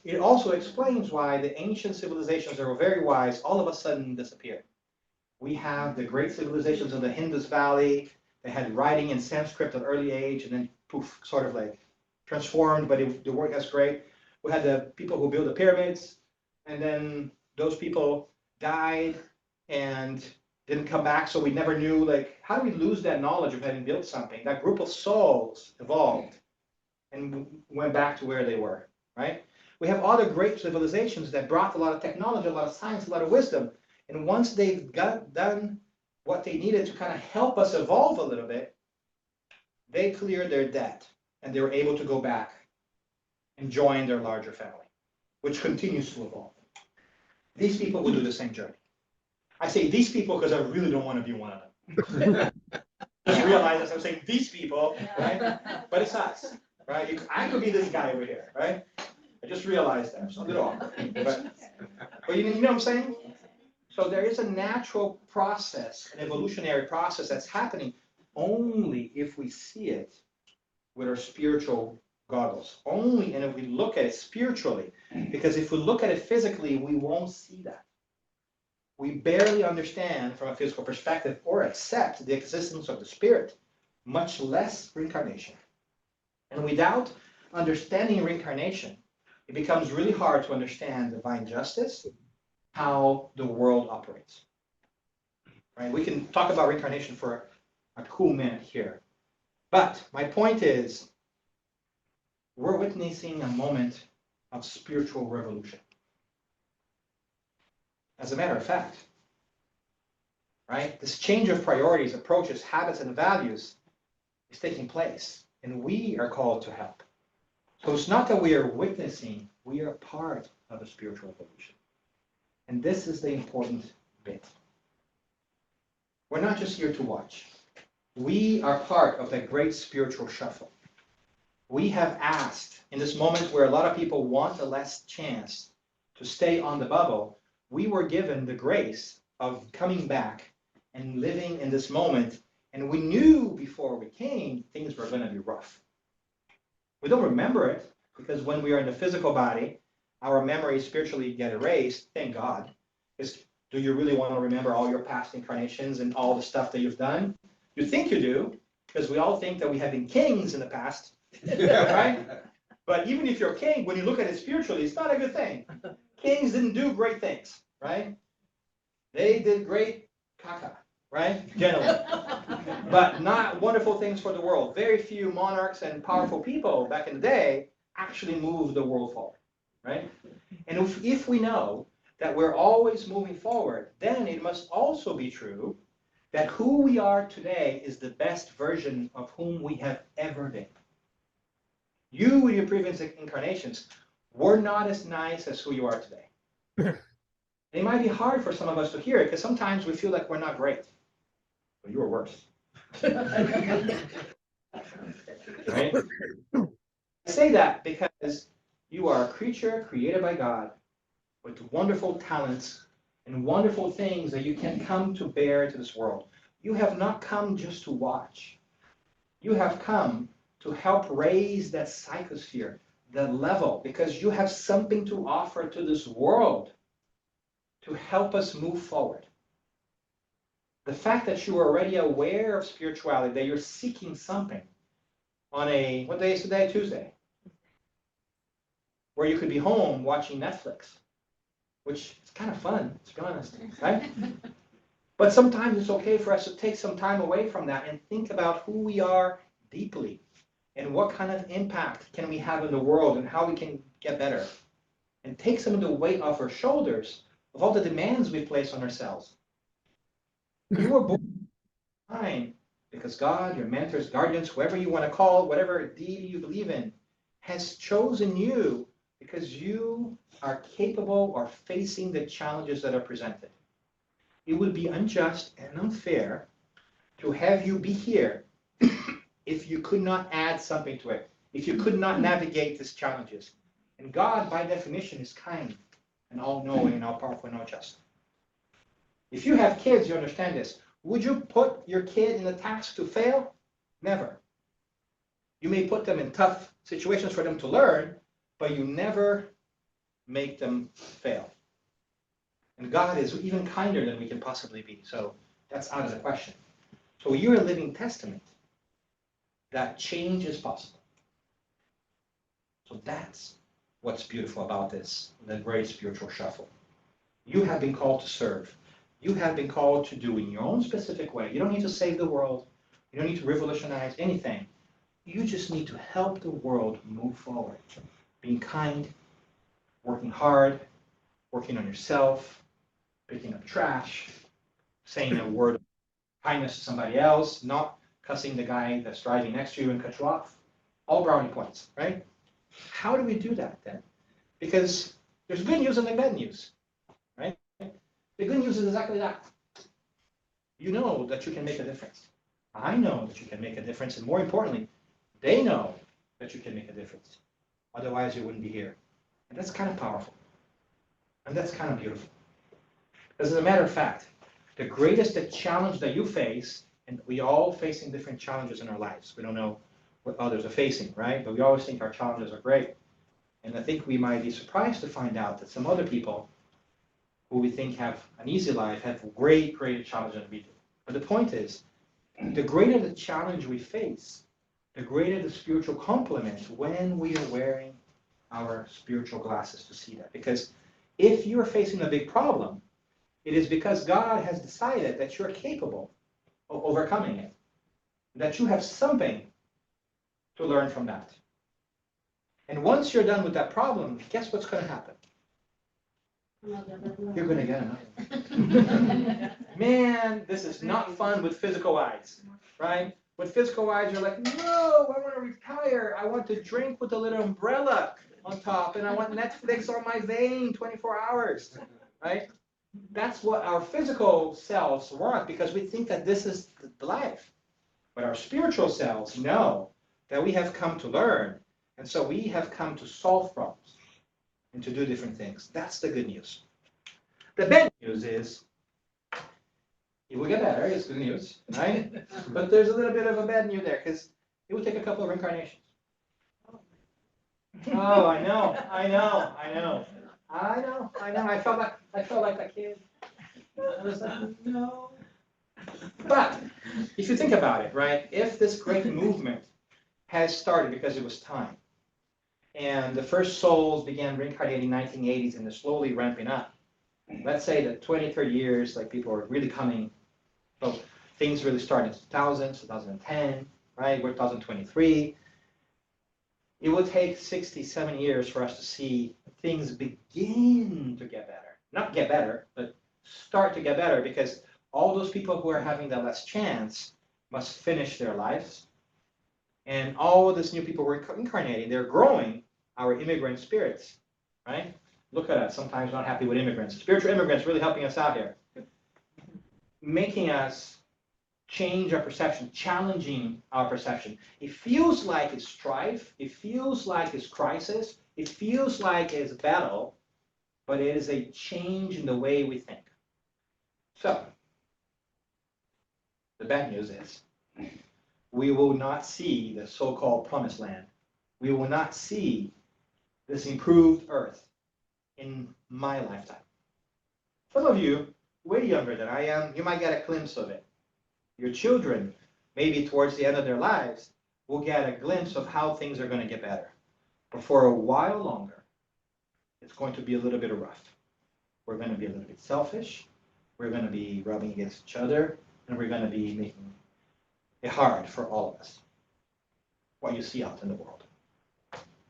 It also explains why the ancient civilizations that were very wise all of a sudden disappeared. We have the great civilizations of the Indus Valley. They had writing in Sanskrit at an early age, and then poof, sort of like transformed, but the work was great. We had the people who built the pyramids, and then those people died and didn't come back, so we never knew, like, how do we lose that knowledge of having built something? That group of souls evolved and went back to where they were, right? We have other great civilizations that brought a lot of technology, a lot of science, a lot of wisdom. And once they've done what they needed to kind of help us evolve a little bit, they cleared their debt and they were able to go back and join their larger family, which continues to evolve. These people will do the same journey. I say these people because I really don't want to be one of them. Just realize as I'm saying these people, right? But it's us, right? I could be this guy over here, right? I just realized that. So did all. But you know what I'm saying? So there is a natural process, an evolutionary process that's happening only if we see it with our spiritual goggles. Only and if we look at it spiritually. Because if we look at it physically, we won't see that. We barely understand from a physical perspective or accept the existence of the spirit, much less reincarnation. And without understanding reincarnation, it becomes really hard to understand divine justice, how the world operates. Right? We can talk about reincarnation for a cool minute here. But my point is, we're witnessing a moment of spiritual revolution. As a matter of fact, right? This change of priorities, approaches, habits, and values is taking place, and we are called to help. So it's not that we are witnessing, we are part of a spiritual revolution. And this is the important bit. We're not just here to watch. We are part of that great spiritual shuffle. We have asked, in this moment where a lot of people want a last chance to stay on the bubble, we were given the grace of coming back and living in this moment, and we knew before we came things were going to be rough. We don't remember it, because when we are in the physical body, our memories spiritually get erased, thank God. Because do you really want to remember all your past incarnations and all the stuff that you've done? You think you do, because we all think that we have been kings in the past, right? But even if you're a king, when you look at it spiritually, it's not a good thing. Kings didn't do great things, right? They did great caca, right? Generally. But not wonderful things for the world. Very few monarchs and powerful people back in the day actually moved the world forward, right? And if we know that we're always moving forward, then it must also be true that who we are today is the best version of whom we have ever been. You, with your previous incarnations, were not as nice as who you are today. It might be hard for some of us to hear it, because sometimes we feel like we're not great. But you were worse. Right? I say that because you are a creature created by God with wonderful talents and wonderful things that you can come to bear to this world. You have not come just to watch. You have come to help raise that psychosphere, that level, because you have something to offer to this world to help us move forward. The fact that you are already aware of spirituality, that you're seeking something on a, what day is today? Tuesday. Where you could be home watching Netflix, which is kind of fun, to be honest, right? But sometimes it's okay for us to take some time away from that and think about who we are deeply and what kind of impact can we have in the world and how we can get better. And take some of the weight off our shoulders of all the demands we place on ourselves. You were born time because God, your mentors, guardians, whoever you want to call, whatever deity you believe in, has chosen you because you are capable of facing the challenges that are presented. It would be unjust and unfair to have you be here if you could not add something to it, if you could not navigate these challenges. And God, by definition, is kind and all-knowing and all-powerful and all-just. If you have kids, you understand this. Would you put your kid in a task to fail? Never. You may put them in tough situations for them to learn, but you never make them fail. And God is even kinder than we can possibly be. So that's out of the question. So you're a living testament that change is possible. So that's what's beautiful about this, the great spiritual shuffle. You have been called to serve. You have been called to do in your own specific way. You don't need to save the world. You don't need to revolutionize anything. You just need to help the world move forward. Being kind, working hard, working on yourself, picking up trash, saying a word of kindness to somebody else, not cussing the guy that's driving next to you and cut you off. All brownie points, right? How do we do that then? Because there's good news and the bad news, right? The good news is exactly that. You know that you can make a difference. I know that you can make a difference, and more importantly, they know that you can make a difference. Otherwise, you wouldn't be here. And that's kind of powerful. And that's kind of beautiful. Because as a matter of fact, the greatest challenge that you face, and we all facing different challenges in our lives. We don't know what others are facing, right? But we always think our challenges are great. And I think we might be surprised to find out that some other people who we think have an easy life have greater challenges than we do. But the point is, the greater the challenge we face, the greater the spiritual complement when we are wearing our spiritual glasses to see that. Because if you're facing a big problem, it is because God has decided that you're capable of overcoming it, that you have something to learn from that. And once you're done with that problem, guess what's going to happen? You're going to get another. Man, this is not fun with physical eyes, right? With physical eyes, you're like, no, I want to retire. I want to drink with a little umbrella on top, and I want Netflix on my vein 24 hours, right? That's what our physical selves want because we think that this is the life. But our spiritual selves know that we have come to learn, and so we have come to solve problems and to do different things. That's the good news. The bad news is it will get better. It's good news, right? But there's a little bit of a bad news there because it will take a couple of incarnations. Oh, I know. I felt like a kid. I was like, no. But if you think about it, right? If this great movement has started because it was time, and the first souls began reincarnating in the 1980s and they're slowly ramping up. Let's say that 20, 30 years, like people are really coming. So things really started in 2000, 2010, right? We're 2023. It will take 60, 70 years for us to see things begin to get better. Not get better, but start to get better because all those people who are having the less chance must finish their lives. And all of these new people we're incarnating, they're growing our immigrant spirits, right? Look at us, sometimes not happy with immigrants. Spiritual immigrants really helping us out here. Making us change our perception, challenging our perception. It feels like it's strife, it feels like it's crisis, it feels like it's battle, but it is a change in the way we think. So, the bad news is, we will not see the so-called promised land. We will not see this improved earth in my lifetime. Some of you, way younger than I am, you might get a glimpse of it. Your children, maybe towards the end of their lives, will get a glimpse of how things are going to get better. But for a while longer, it's going to be a little bit rough. We're going to be a little bit selfish. We're going to be rubbing against each other. And we're going to be making it hard for all of us. What you see out in the world.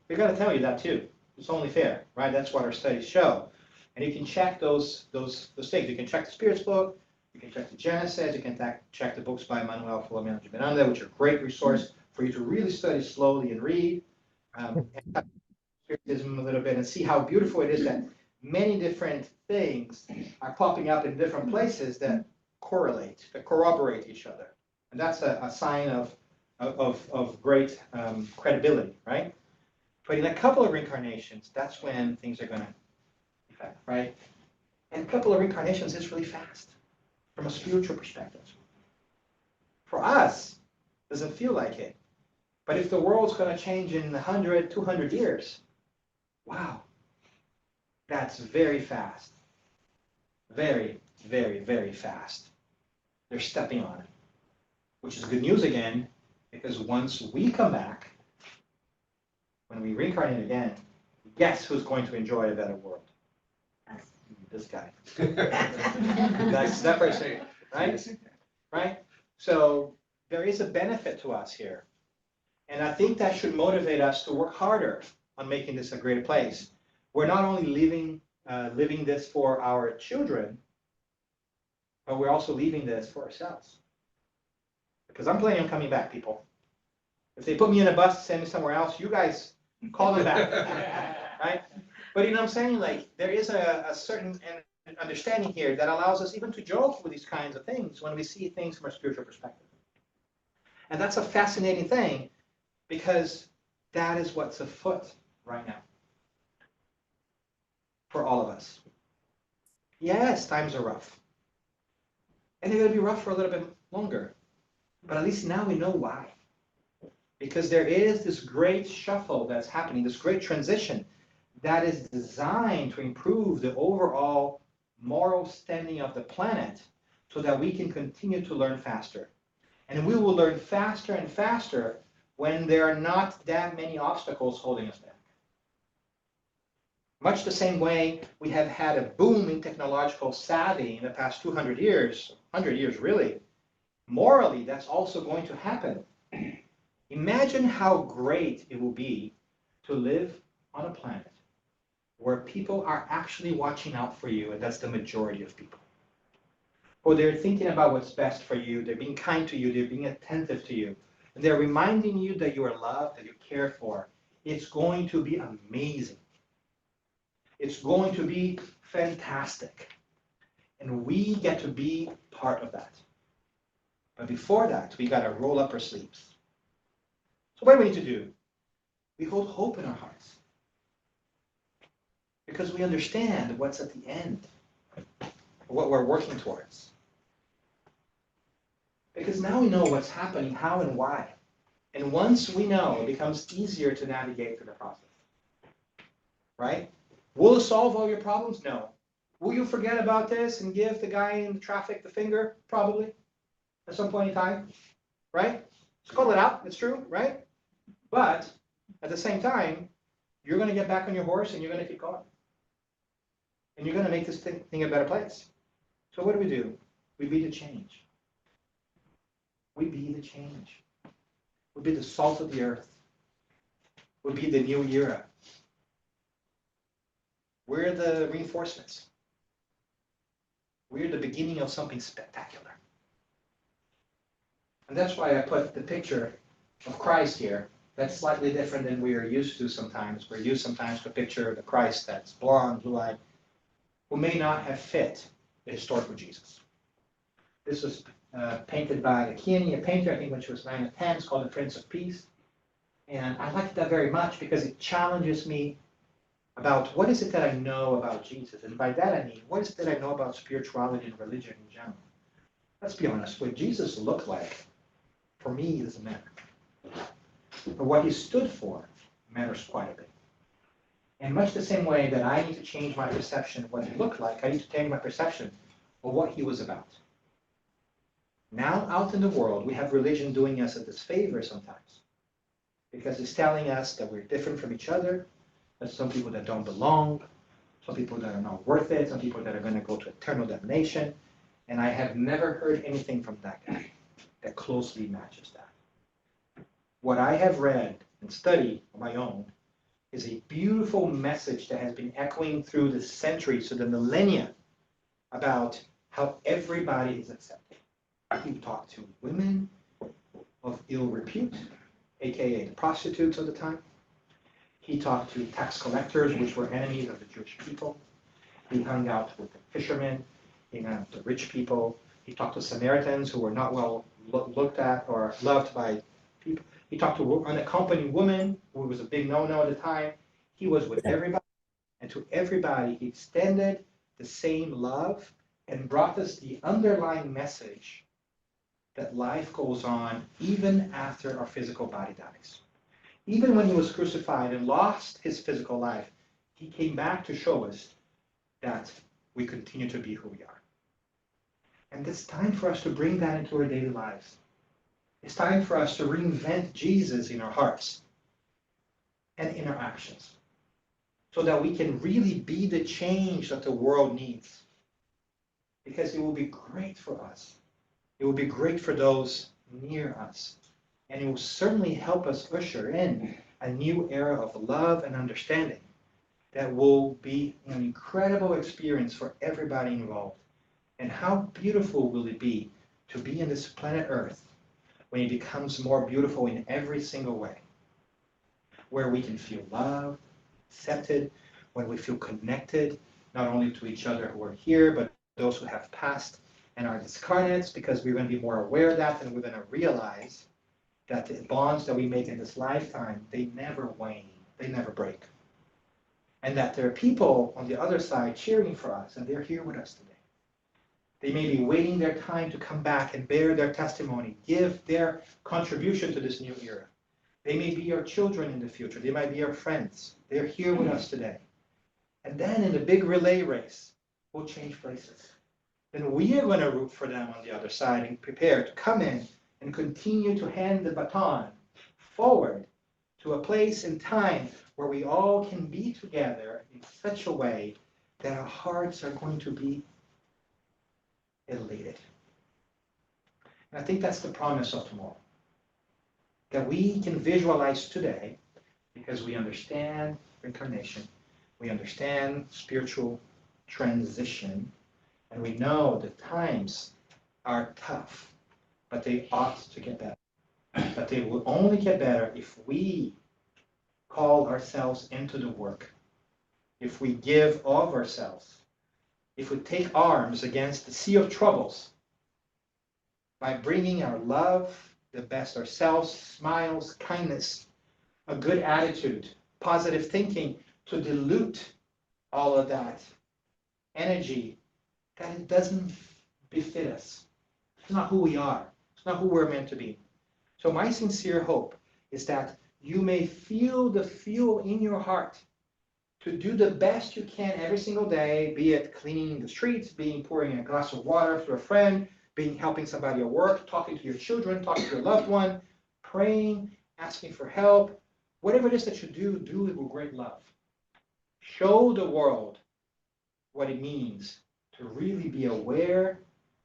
We've got to tell you that too. It's only fair, right? That's what our studies show. And you can check those things. You can check the Spirit's book. You can check the Genesis. You can check the books by Manuel Filomeno de Miranda, which are a great resource for you to really study slowly and read. Spiritism a little bit and see how beautiful it is that many different things are popping up in different places that correlate, that corroborate each other. And that's a sign of great credibility, right? But in a couple of reincarnations, that's when things are going to affect, right? And a couple of reincarnations is really fast from a spiritual perspective. For us, it doesn't feel like it. But if the world's going to change in 100, 200 years, wow, that's very fast. Very, very, very fast. They're stepping on it, which is good news again, because once we come back, when we reincarnate again, guess who's going to enjoy a better world? This guy. That's that person, right? Right? So there is a benefit to us here. And I think that should motivate us to work harder on making this a greater place. We're not only living this for our children, but we're also leaving this for ourselves. Because I'm planning on coming back, people. If they put me in a bus, send me somewhere else, you guys call them back, right? But you know what I'm saying? Like, there is a certain understanding here that allows us even to joke with these kinds of things when we see things from a spiritual perspective. And that's a fascinating thing, because that is what's afoot right now. for all of us. Yes, times are rough. And they're going to be rough for a little bit longer. But at least now we know why. Because there is this great shuffle that's happening, this great transition that is designed to improve the overall moral standing of the planet so that we can continue to learn faster. And we will learn faster and faster when there are not that many obstacles holding us back. Much the same way we have had a boom in technological savvy in the past 200 years, 100 years really, morally that's also going to happen. Imagine how great it will be to live on a planet where people are actually watching out for you, and that's the majority of people. Or they're thinking about what's best for you, they're being kind to you, they're being attentive to you, and they're reminding you that you are loved, that you're cared for. It's going to be amazing. It's going to be fantastic. And we get to be part of that. But before that, we got to roll up our sleeves. So what do we need to do? We hold hope in our hearts. Because we understand what's at the end, what we're working towards. Because now we know what's happening, how and why. And once we know, it becomes easier to navigate through the process. Right? Will it solve all your problems? No. Will you forget about this and give the guy in traffic the finger? Probably. At some point in time. Right? Just call it out. It's true, right? But at the same time, you're going to get back on your horse and you're going to keep going. And you're going to make this thing a better place. So what do? We be the change. We be the change. We be the salt of the earth. We be the new era. We're the reinforcements. We're the beginning of something spectacular. And that's why I put the picture of Christ here. That's slightly different than we are used to sometimes. We're used sometimes to picture the Christ that's blonde, blue-eyed, who may not have fit the historical Jesus. This was painted by a Chianti, a painter, I think when she was 9 or 10. It's called The Prince of Peace. And I liked that very much because it challenges me about what is it that I know about Jesus. And by that I mean, what is it that I know about spirituality and religion in general? Let's be honest, what Jesus looked like, for me, doesn't matter. But what he stood for matters quite a bit. In much the same way that I need to change my perception of what he looked like, I need to change my perception of what he was about. Now, out in the world, we have religion doing us a disfavor sometimes. Because it's telling us that we're different from each other, that some people that don't belong, some people that are not worth it, some people that are going to go to eternal damnation. And I have never heard anything from that guy that closely matches that. What I have read and studied on my own is a beautiful message that has been echoing through the centuries, so the millennia, about how everybody is accepted. He talked to women of ill repute, aka the prostitutes of the time. He talked to tax collectors, which were enemies of the Jewish people. He hung out with the fishermen. He hung out with the rich people. He talked to Samaritans who were not well looked at or loved by people. He talked to an unaccompanied woman who was a big no-no at the time. He was with everybody, and to everybody he extended the same love and brought us the underlying message that life goes on even after our physical body dies. Even when he was crucified and lost his physical life, he came back to show us that we continue to be who we are. And it's time for us to bring that into our daily lives. It's time for us to reinvent Jesus in our hearts and in our actions so that we can really be the change that the world needs. Because it will be great for us. It will be great for those near us. And it will certainly help us usher in a new era of love and understanding that will be an incredible experience for everybody involved. And how beautiful will it be to be in this planet Earth when it becomes more beautiful in every single way, where we can feel loved, accepted, when we feel connected, not only to each other who are here, but those who have passed and are discarnates, because we're going to be more aware of that, and we're going to realize that the bonds that we make in this lifetime, they never wane, they never break. and that there are people on the other side cheering for us, and they're here with us today. They may be waiting their time to come back and bear their testimony, give their contribution to this new era. They may be your children in the future. They might be your friends. They're here with us today. And then in the big relay race, we'll change places. Then we are going to root for them on the other side and prepare to come in and continue to hand the baton forward to a place and time where we all can be together in such a way that our hearts are going to be elated. And I think that's the promise of tomorrow. That we can visualize today because we understand reincarnation, we understand spiritual transition, and we know that times are tough, but they ought to get better. But they will only get better if we call ourselves into the work, if we give of ourselves, if we take arms against the sea of troubles by bringing our love, the best ourselves, smiles, kindness, a good attitude, positive thinking, to dilute all of that energy that it doesn't befit us. It's not who we are. It's not who we're meant to be. So my sincere hope is that you may feel the fuel in your heart to do the best you can every single day, be it cleaning the streets, being pouring a glass of water to a friend, being helping somebody at work, talking to your children, talking to your loved one, praying, asking for help. Whatever it is that you do, do it with great love. Show the world what it means to really be aware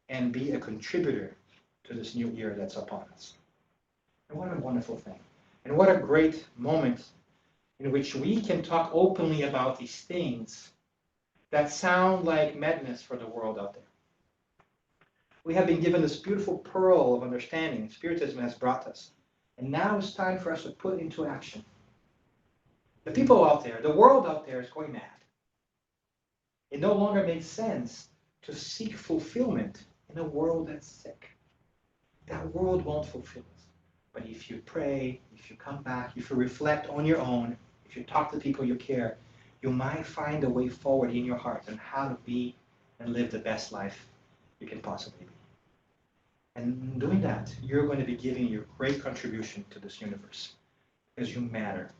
and be a contributor to this new year that's upon us. And what a wonderful thing. And what a great moment in which we can talk openly about these things that sound like madness for the world out there. We have been given this beautiful pearl of understanding Spiritism has brought us. And now it's time for us to put into action. The people out there, the world out there is going mad. It no longer makes sense to seek fulfillment in a world that's sick. That world won't fulfill us. But if you pray, if you come back, if you reflect on your own, if you talk to people you care, you might find a way forward in your heart on how to be and live the best life you can possibly be. And in doing that, you're going to be giving your great contribution to this universe because you matter.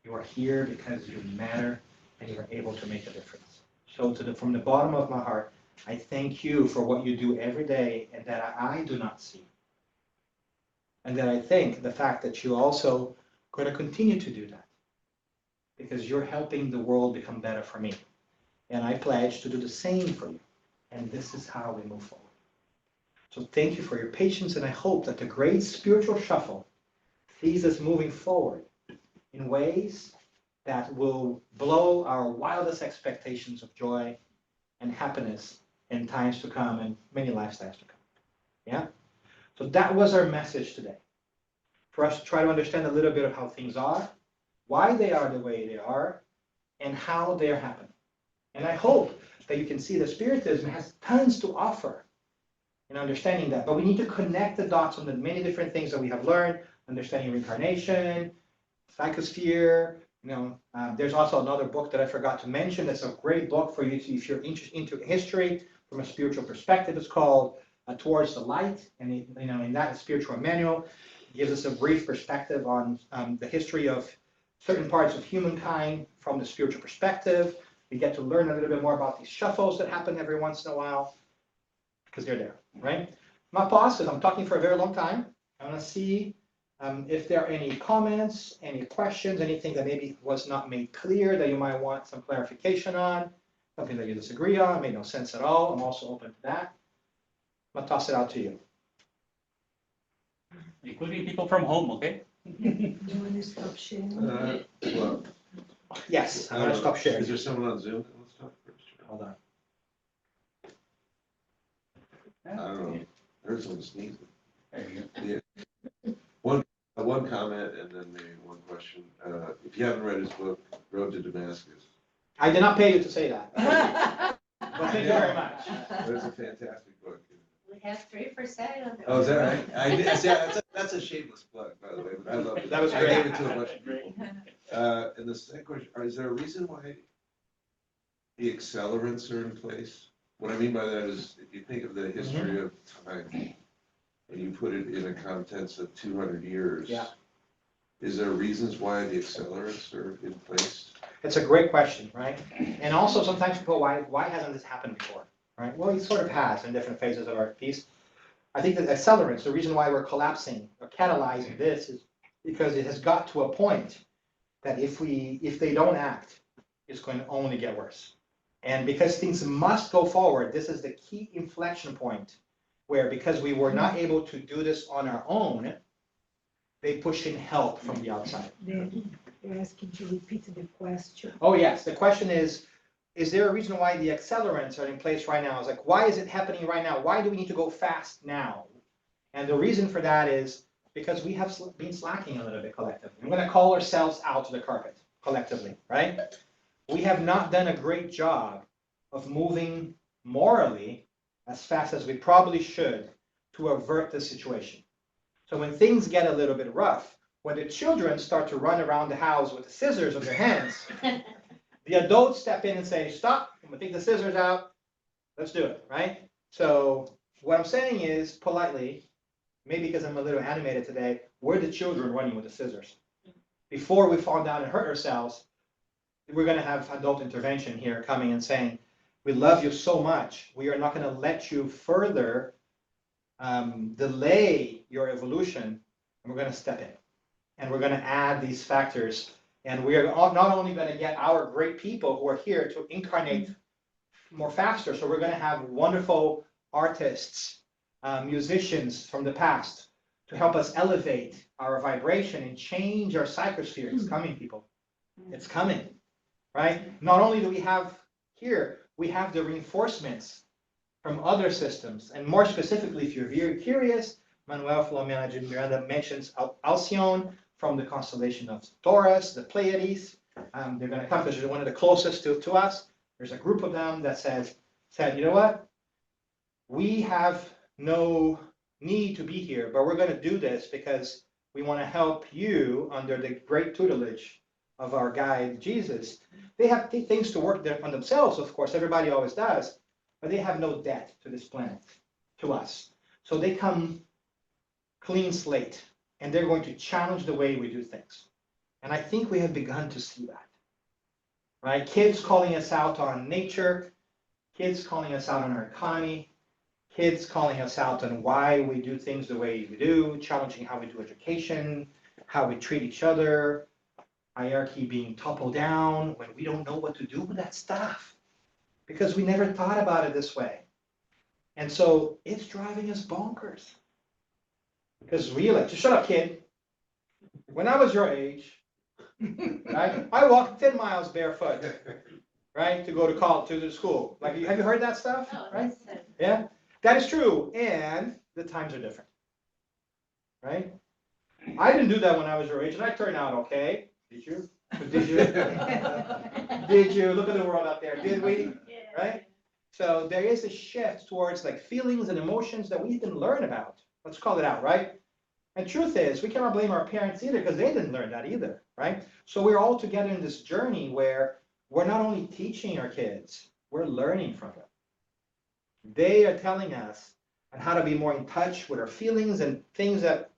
You are here because you matter and you are able to make a difference. So from the bottom of my heart, I thank you for what you do every day and that I do not see. And that I thank the fact that you also going to continue to do that because you're helping the world become better for me. And I pledge to do the same for you. And this is how we move forward. So thank you for your patience, and I hope that the great spiritual shuffle sees us moving forward in ways that will blow our wildest expectations of joy and happiness in times to come and many lifetimes to come. Yeah? So that was our message today. For us to try to understand a little bit of how things are, why they are the way they are, and how they're happening. And I hope that you can see that Spiritism has tons to offer in understanding that. But we need to connect the dots on the many different things that we have learned, understanding reincarnation, psychosphere. There's also another book that I forgot to mention. That's a great book for you if you're interested into history from a spiritual perspective. It's called Towards the Light, and in that spiritual manual, it gives us a brief perspective on the history of certain parts of humankind from the spiritual perspective. We get to learn a little bit more about these shuffles that happen every once in a while, because they're there, right? I'm going to pause because I'm talking for a very long time. I want to see if there are any comments, any questions, anything that maybe was not made clear that you might want some clarification on, something that you disagree on, made no sense at all. I'm also open to that. I'm going to toss it out to you. Including people from home, okay? Do you want to stop sharing? Well, Yes, I'm going to stop sharing. is there someone on Zoom that wants to talk first? Hold on. I don't know. I heard someone sneezing. There you go. One comment and then maybe one question. If you haven't read his book, Road to Damascus. I did not pay you to say that. But thank you very much. It's a fantastic book. We have 3 for sale. Oh, is that right? I did. See, that's a shameless plug, by the way. But I love it. That was I great. gave it to a bunch of people. And the second question, is there a reason why the accelerants are in place? What I mean by that is, if you think of the history of time, and you put it in a context of 200 years, Yeah. is there reasons why the accelerants are in place? It's a great question, right? And also sometimes people, why hasn't this happened before, right? Well, it sort of has in different phases of our piece. I think that accelerants, the reason why we're collapsing or catalyzing this is because it has got to a point that if they don't act, it's going to only get worse. And because things must go forward, this is the key inflection point where, because we were not able to do this on our own, they push in help from the outside. They're asking to repeat the question. Oh, yes. The question is there a reason why the accelerants are in place right now? It's like, why is it happening right now? Why do we need to go fast now? And the reason for that is because we have been slacking a little bit collectively. I'm going to call ourselves out to the carpet collectively, right? We have not done a great job of moving morally as fast as we probably should to avert the situation. So when things get a little bit rough, when the children start to run around the house with the scissors in their hands, the adults step in and say, stop, I'm gonna take the scissors out, let's do it, right? So what I'm saying is, politely, maybe because I'm a little animated today, we're the children running with the scissors. Before we fall down and hurt ourselves, we're gonna have adult intervention here coming and saying, we love you so much, we are not gonna let you further delay your evolution, and we're gonna step in. And we're gonna add these factors, and we are not only gonna get our great people who are here to incarnate more faster, so we're gonna have wonderful artists, musicians from the past to help us elevate our vibration and change our psychosphere. It's coming, people. It's coming, right? Not only do we have here, we have the reinforcements from other systems. And more specifically, if you're very curious, Manuel Filomena de Miranda mentions Alcyone from the constellation of Taurus, the Pleiades. They're going to come because they're one of the closest to us. There's a group of them that said, you know what? We have no need to be here, but we're going to do this because we want to help you under the great tutelage of our guide, Jesus. They have things to work on themselves, of course. Everybody always does. But they have no debt to this planet, to us. So they come clean slate, and they're going to challenge the way we do things. And I think we have begun to see that, right? Kids calling us out on nature, kids calling us out on our economy, kids calling us out on why we do things the way we do, challenging how we do education, how we treat each other, hierarchy being toppled down when we don't know what to do with that stuff, because we never thought about it this way. And so it's driving us bonkers. Because really, just shut up, kid. When I was your age, right, I walked 10 miles barefoot, right, to go to college, to the school. Like, have you heard that stuff? Oh, Right? that's Yeah, that is true. And the times are different, right? I didn't do that when I was your age, and I turned out okay. Did you? Did you? Did you? Look at the world out there. Did we? Right? So there is a shift towards like feelings and emotions that we didn't learn about. Let's call it out, right? And truth is, we cannot blame our parents either because they didn't learn that either, right? So we're all together in this journey where we're not only teaching our kids, we're learning from them. They are telling us on how to be more in touch with our feelings and things that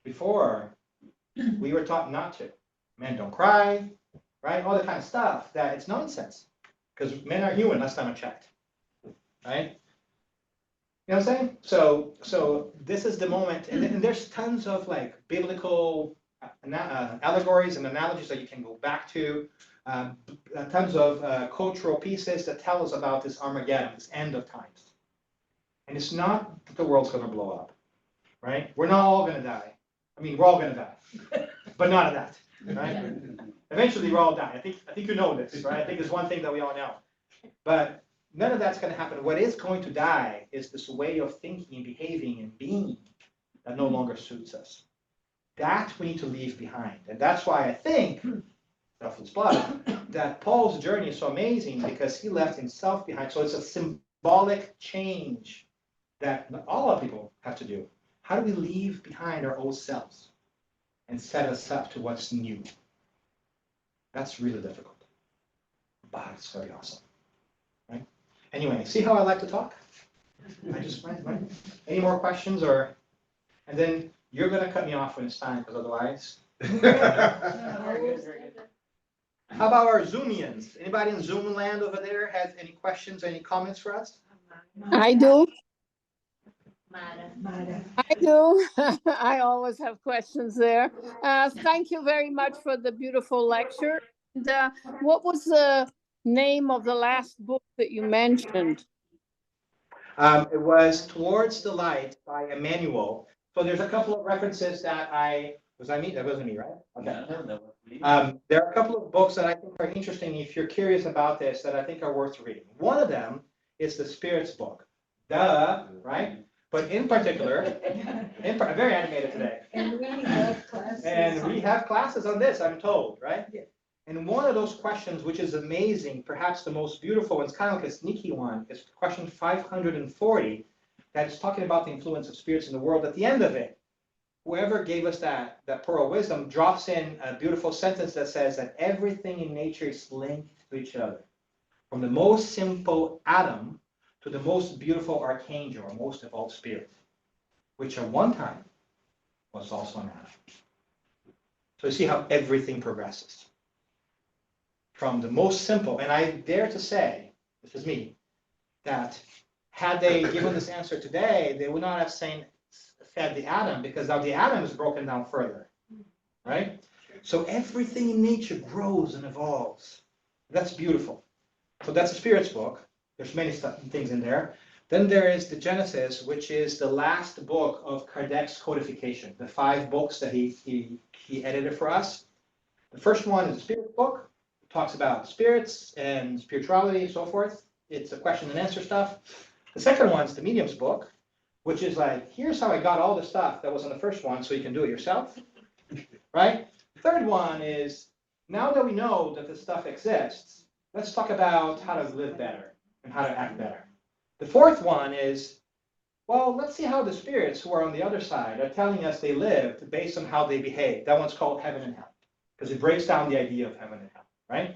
before we were taught not to. Men don't cry, right? All that kind of stuff that it's nonsense because men are human, last time I checked, right? You know what I'm saying? So this is the moment, and there's tons of like biblical allegories and analogies that you can go back to, tons of cultural pieces that tell us about this Armageddon, this end of times. And it's not that the world's going to blow up, right? We're not all going to die. I mean, we're all going to die, but not of that, right? Yeah. Eventually, we're all die. I think you know this, right? I think there's one thing that we all know, but none of that's going to happen. What is going to die is this way of thinking and behaving and being that no longer suits us. That we need to leave behind. And that's why I think, selfless blood, that Paul's journey is so amazing because he left himself behind. So it's a symbolic change that all our people have to do. How do we leave behind our old selves and set us up to what's new? That's really difficult. But it's very awesome. Right? Anyway, see how I like to talk? Right. Any more questions and then you're gonna cut me off when it's time, because otherwise. How about our Zoomians? Anybody in Zoom land over there has any questions, any comments for us? I do. Mara. I do. I always have questions there. Thank you very much for the beautiful lecture. And, what was the name of the last book that you mentioned? It was Towards the Light by Emmanuel. So there's a couple of references that that wasn't me, right? Okay. Yeah, that was me. There are a couple of books that I think are interesting if you're curious about this, that I think are worth reading. One of them is the Spirit's book. Duh, right? But in particular, very animated today. And we have classes. And we have classes on this, I'm told, right? Yeah. And one of those questions, which is amazing, perhaps the most beautiful, and it's kind of like a sneaky one, is question 540, that's talking about the influence of spirits in the world. At the end of it, whoever gave us that pearl of wisdom drops in a beautiful sentence that says that everything in nature is linked to each other. From the most simple atom to the most beautiful archangel, or most evolved spirit, which at one time was also an atom. So you see how everything progresses. From the most simple, and I dare to say, this is me, that had they given this answer today, they would not have said the atom, because now the atom is broken down further, right? So everything in nature grows and evolves. That's beautiful. So that's the Spirit's book. There's many things in there. Then there is the Genesis, which is the last book of Kardec's codification, the 5 books that he edited for us. The first one is the Spirit's book. It talks about spirits and spirituality and so forth. It's a question and answer stuff. The second one's the Medium's book, which is like, here's how I got all the stuff that was on the first one so you can do it yourself, right? The third one is, now that we know that this stuff exists, let's talk about how to live better and how to act better. The fourth one is, well, let's see how the spirits who are on the other side are telling us they lived based on how they behave. That one's called Heaven and Hell, because it breaks down the idea of heaven and hell, right?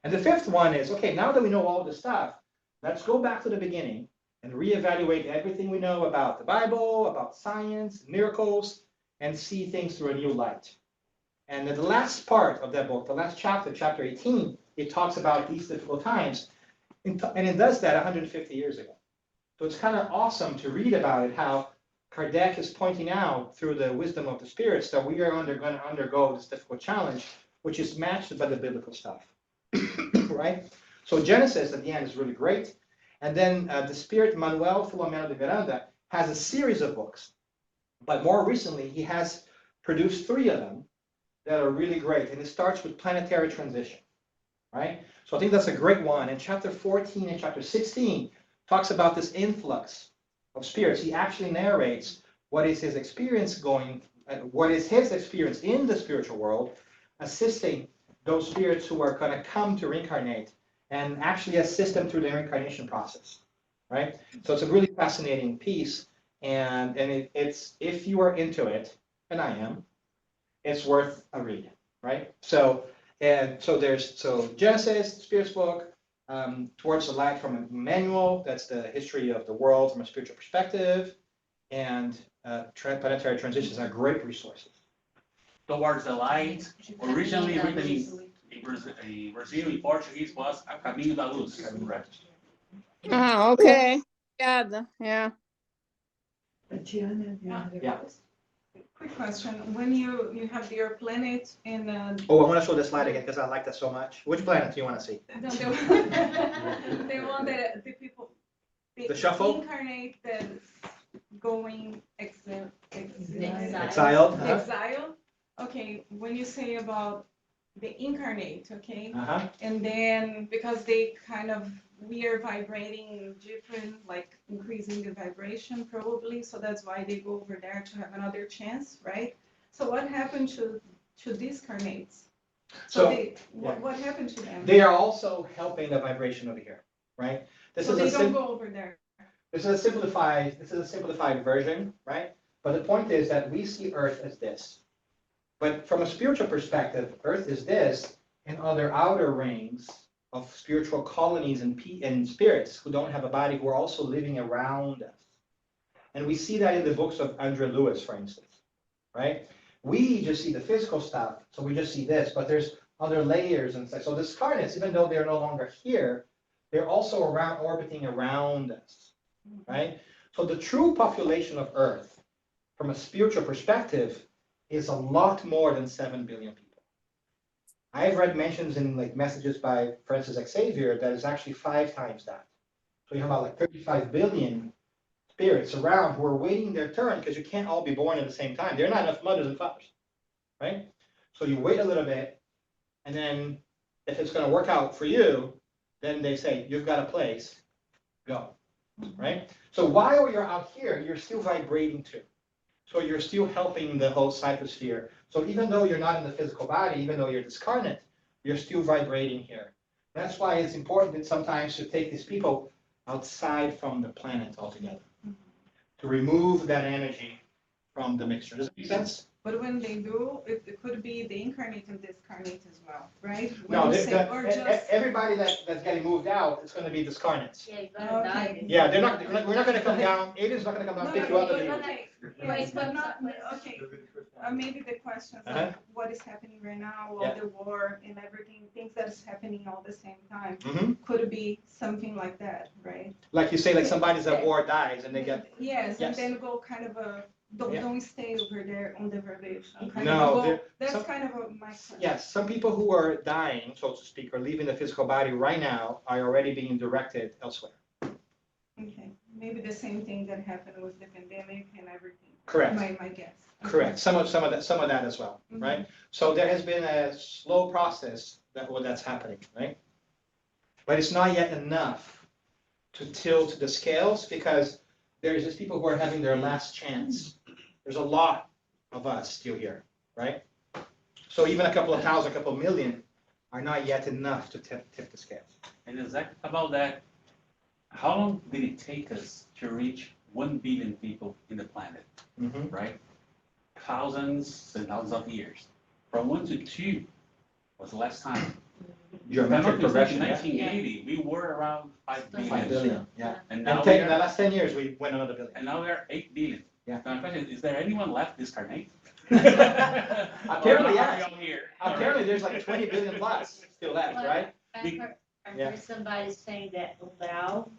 And the fifth one is, okay, now that we know all this stuff, let's go back to the beginning and reevaluate everything we know about the Bible, about science, miracles, and see things through a new light. And the last part of that book, the last chapter, chapter 18, it talks about these difficult times, and it does that 150 years ago. So it's kind of awesome to read about it, how Kardec is pointing out through the wisdom of the spirits that we are going to undergo this difficult challenge, which is matched by the biblical stuff, right? So Genesis at the end is really great. And then the Spirit, Manuel Filomeno de Miranda, has a series of books. But more recently, he has produced 3 of them that are really great. And it starts with planetary transition, right? So I think that's a great one. And chapter 14 and chapter 16 talks about this influx of spirits. He actually narrates what is his experience what is his experience in the spiritual world, assisting those spirits who are going to come to reincarnate, and actually assist them through the reincarnation process, right? So it's a really fascinating piece, and it's, if you are into it, and I am, it's worth a read, right? So Genesis, Spirit's book, Towards the Light from Emmanuel, that's the history of the world from a spiritual perspective, and planetary transitions are great resources. Towards the Light, originally written in Brazilian Portuguese, was A Caminho da Luz. Correct? Ah, okay. Yeah. Tatiana, Yeah. Quick question, when you have your planet in Oh, I want to show this slide again because I like that so much. Which planet do you want to see? the one that the people, The shuffle? incarnate that's going exile. Exiled? Exile. Okay, when you say about the incarnate, okay, Uh-huh. and then because they we are vibrating different, like increasing the vibration probably, so that's why they go over there to have another chance, right? So what happened to these carnates? So, What happened to them? they are also helping the vibration over here, right? This So is they a don't go over there. This is a simplified version, right? But the point is that we see Earth as this. But from a spiritual perspective, Earth is this, and other outer rings of spiritual colonies and spirits who don't have a body, who are also living around us. And we see that in the books of Andre Lewis, for instance, right? We just see the physical stuff, so we just see this, but there's other layers and stuff. So the scarnets, even though they're no longer here, they're also around, orbiting around us, right? So the true population of Earth, from a spiritual perspective, is a lot more than 7 billion people. I've read mentions in like messages by Francis Xavier that is actually 5 times that. So you have about like 35 billion spirits around who are waiting their turn, because you can't all be born at the same time. There are not enough mothers and fathers, right? So you wait a little bit, and then if it's going to work out for you, then they say, you've got a place, go, right? So while you're out here, you're still vibrating too. So you're still helping the whole psychosphere. So even though you're not in the physical body, even though you're discarnate, you're still vibrating here. That's why it's important sometimes to take these people outside from the planet altogether, to remove that energy from the mixture. Does that make sense? But when they do, it could be the incarnate and discarnate as well, right? When No, you say, or just, everybody that's getting moved out is going to be discarnates. Yeah, you're gonna die. Okay. Yeah, we're not going to come down, alien's not going to come down, pick you up and leave. okay, yes, but not, okay. Maybe the questions Uh-huh. of what is happening right now, all Yeah. the war and everything, things that is happening all the same time, Mhm. could be something like that, right? Like you say, like somebody's at war dies and they get, Yes, and Yes. then go kind of Yeah. don't stay over there on the vibration. Kind No, of go, there- that's some- kind of my question. yes, some people who are dying, so to speak, or leaving the physical body right now are already being directed elsewhere. Okay, maybe the same thing that happened with the pandemic and everything. Correct. My guess. Okay. Correct. Some of that as well, Mhm. right? So there has been a slow process that's happening, right? But it's not yet enough to tilt the scales, because there's just people who are having their last chance. There's a lot of us still here, right? So even a couple of thousand, a couple of million are not yet enough to tip the scales. And exactly about that, how long did it take us to reach 1 billion people in the planet, Mhm. right? Thousands and thousands of years. From 1 to 2 was less time. Geometric progression, In yeah. 1980, we were around 5 billion. 5 billion, yeah. And And now, in the last 10 years, we went another billion. and now we are 8 billion. Yeah. So my question is there anyone left discarnate? Apparently, Or yes. are we all here? Apparently, there's like 20 billion plus still left, right? I heard somebody saying that Umbral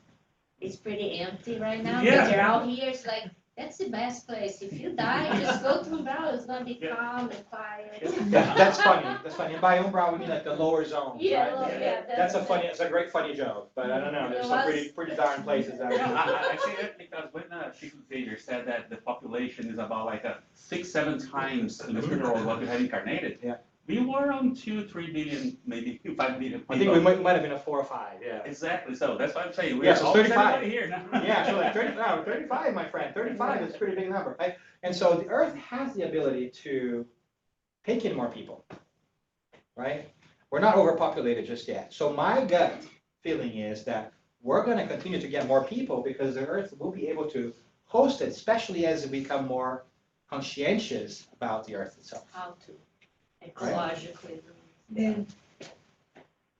is pretty empty right now, Yeah. but they're out here, it's like, that's the best place. If you die, just go to Umbral, it's gonna be calm and quiet. That's funny. That's funny. And by umbra, we mean like the lower zones, Yeah, right? well, yeah. That's a great funny joke, but I don't know. There's some pretty darn places out No, there. I say that because when Chico Xavier said that the population is about like 6-7 times in the spiritual world what we had incarnated. Yeah. We were on 2-3 billion, maybe 5 billion people. I think we might have been a 4 or 5. Yeah. Exactly, so that's what I'm saying. Yeah, We're so almost 35. everybody here now. Yeah, so like 35, my friend. 35 is a pretty big number, right? And so the Earth has the ability to take in more people, right? We're not overpopulated just yet. So my gut feeling is that we're going to continue to get more people, because the Earth will be able to host it, especially as we become more conscientious about the Earth itself. How to ecologically. And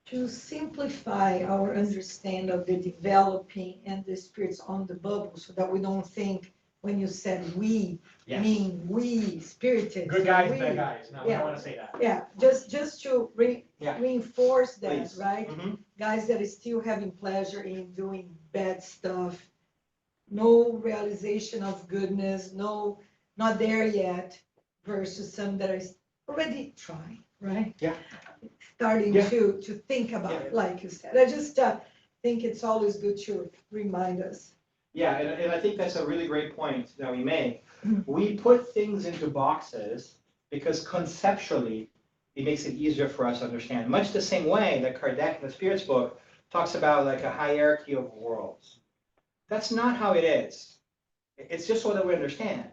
to simplify our understanding of the developing and the spirits on the bubble, so that we don't think when you said we, Yes. mean we, spirited. Good guys, we. bad guys. No, we Yeah. don't want to say that. Yeah, just to Yeah. reinforce that, Please. right? Mhm. Guys that are still having pleasure in doing bad stuff, no realization of goodness, no, not there yet, versus some that are already trying, right? Yeah. Starting Yeah. to think about it, like you said. I just think it's always good to remind us. Yeah, and I think that's a really great point that we make. We put things into boxes because conceptually it makes it easier for us to understand. Much the same way that Kardec in the Spirit's book talks about like a hierarchy of worlds. That's not how it is. It's just so that we understand.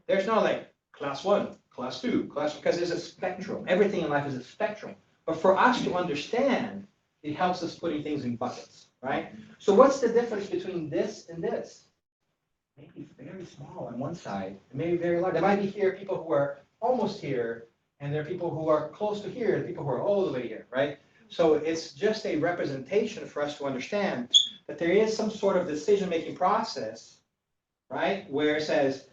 There's not like class 1, class 2, because there's a spectrum. Everything in life is a spectrum. But for us to understand, it helps us putting things in buckets, right? So what's the difference between this and this? Maybe very small on one side, and maybe very large. There might be here people who are almost here, and there are people who are close to here, and people who are all the way here, right? So it's just a representation for us to understand that there is some sort of decision-making process, right? Where it says,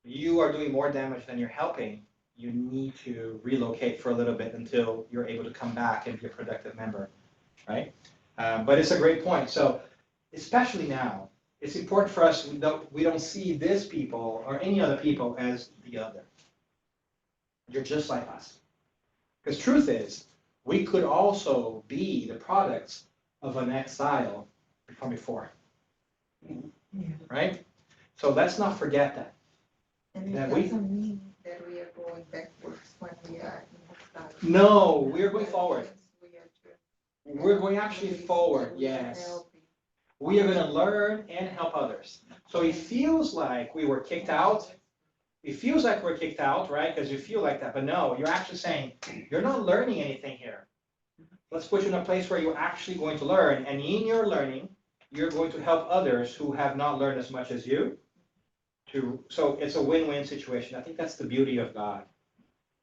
you are doing more damage than you're helping. You need to relocate for a little bit until you're able to come back and be a productive member, right? But it's a great point. So especially now, it's important for us, we don't see this people or any other people as the other. You're just like us. Because truth is, we could also be the products of an exile from before. Yeah. Right? So let's not forget that. And That it we- doesn't mean that we are going backwards when we are in exile. No, we're going forward. We are just We're going actually forward, we are yes. helping. We are going to learn and help others. So it feels like we were kicked out. It feels like we're kicked out, right? Because you feel like that. But no, you're actually saying, you're not learning anything here. Let's put you in a place where you're actually going to learn. And in your learning, you're going to help others who have not learned as much as you. So it's a win-win situation. I think that's the beauty of God.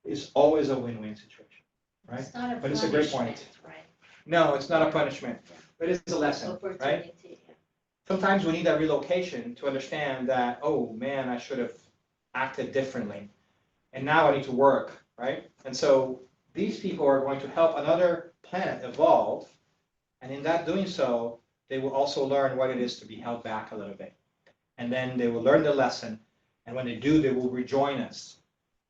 It's always a win-win situation, right? It's not a But it's a great punishment, point. right? No, it's not a punishment, but it's a lesson, right? Opportunity, yeah. Sometimes we need that relocation to understand that, oh man, I should have acted differently. And now I need to work, right? And so these people are going to help another planet evolve. And in that doing so, they will also learn what it is to be held back a little bit. And then they will learn the lesson. And when they do, they will rejoin us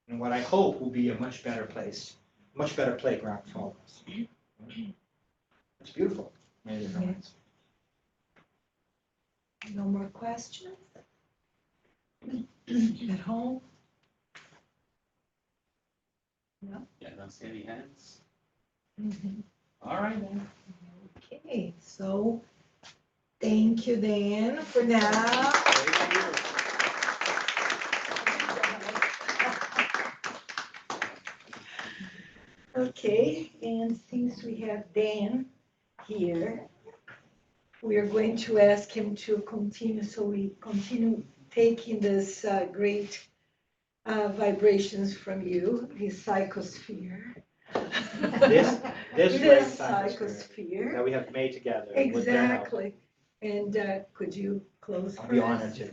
in what I hope will be a much better place, much better playground for all of us. It's beautiful. Many different ways. No more questions? At home? Yeah, don't see any hands. Mhm. All right then. Okay, so thank you, Dan, for now. Okay, and since we have Dan here, we are going to ask him to continue, so we continue taking this great vibrations from you, his psychosphere. This This great psychosphere. that we have made together with their help. Exactly. And could you close I'll for be us? honored to.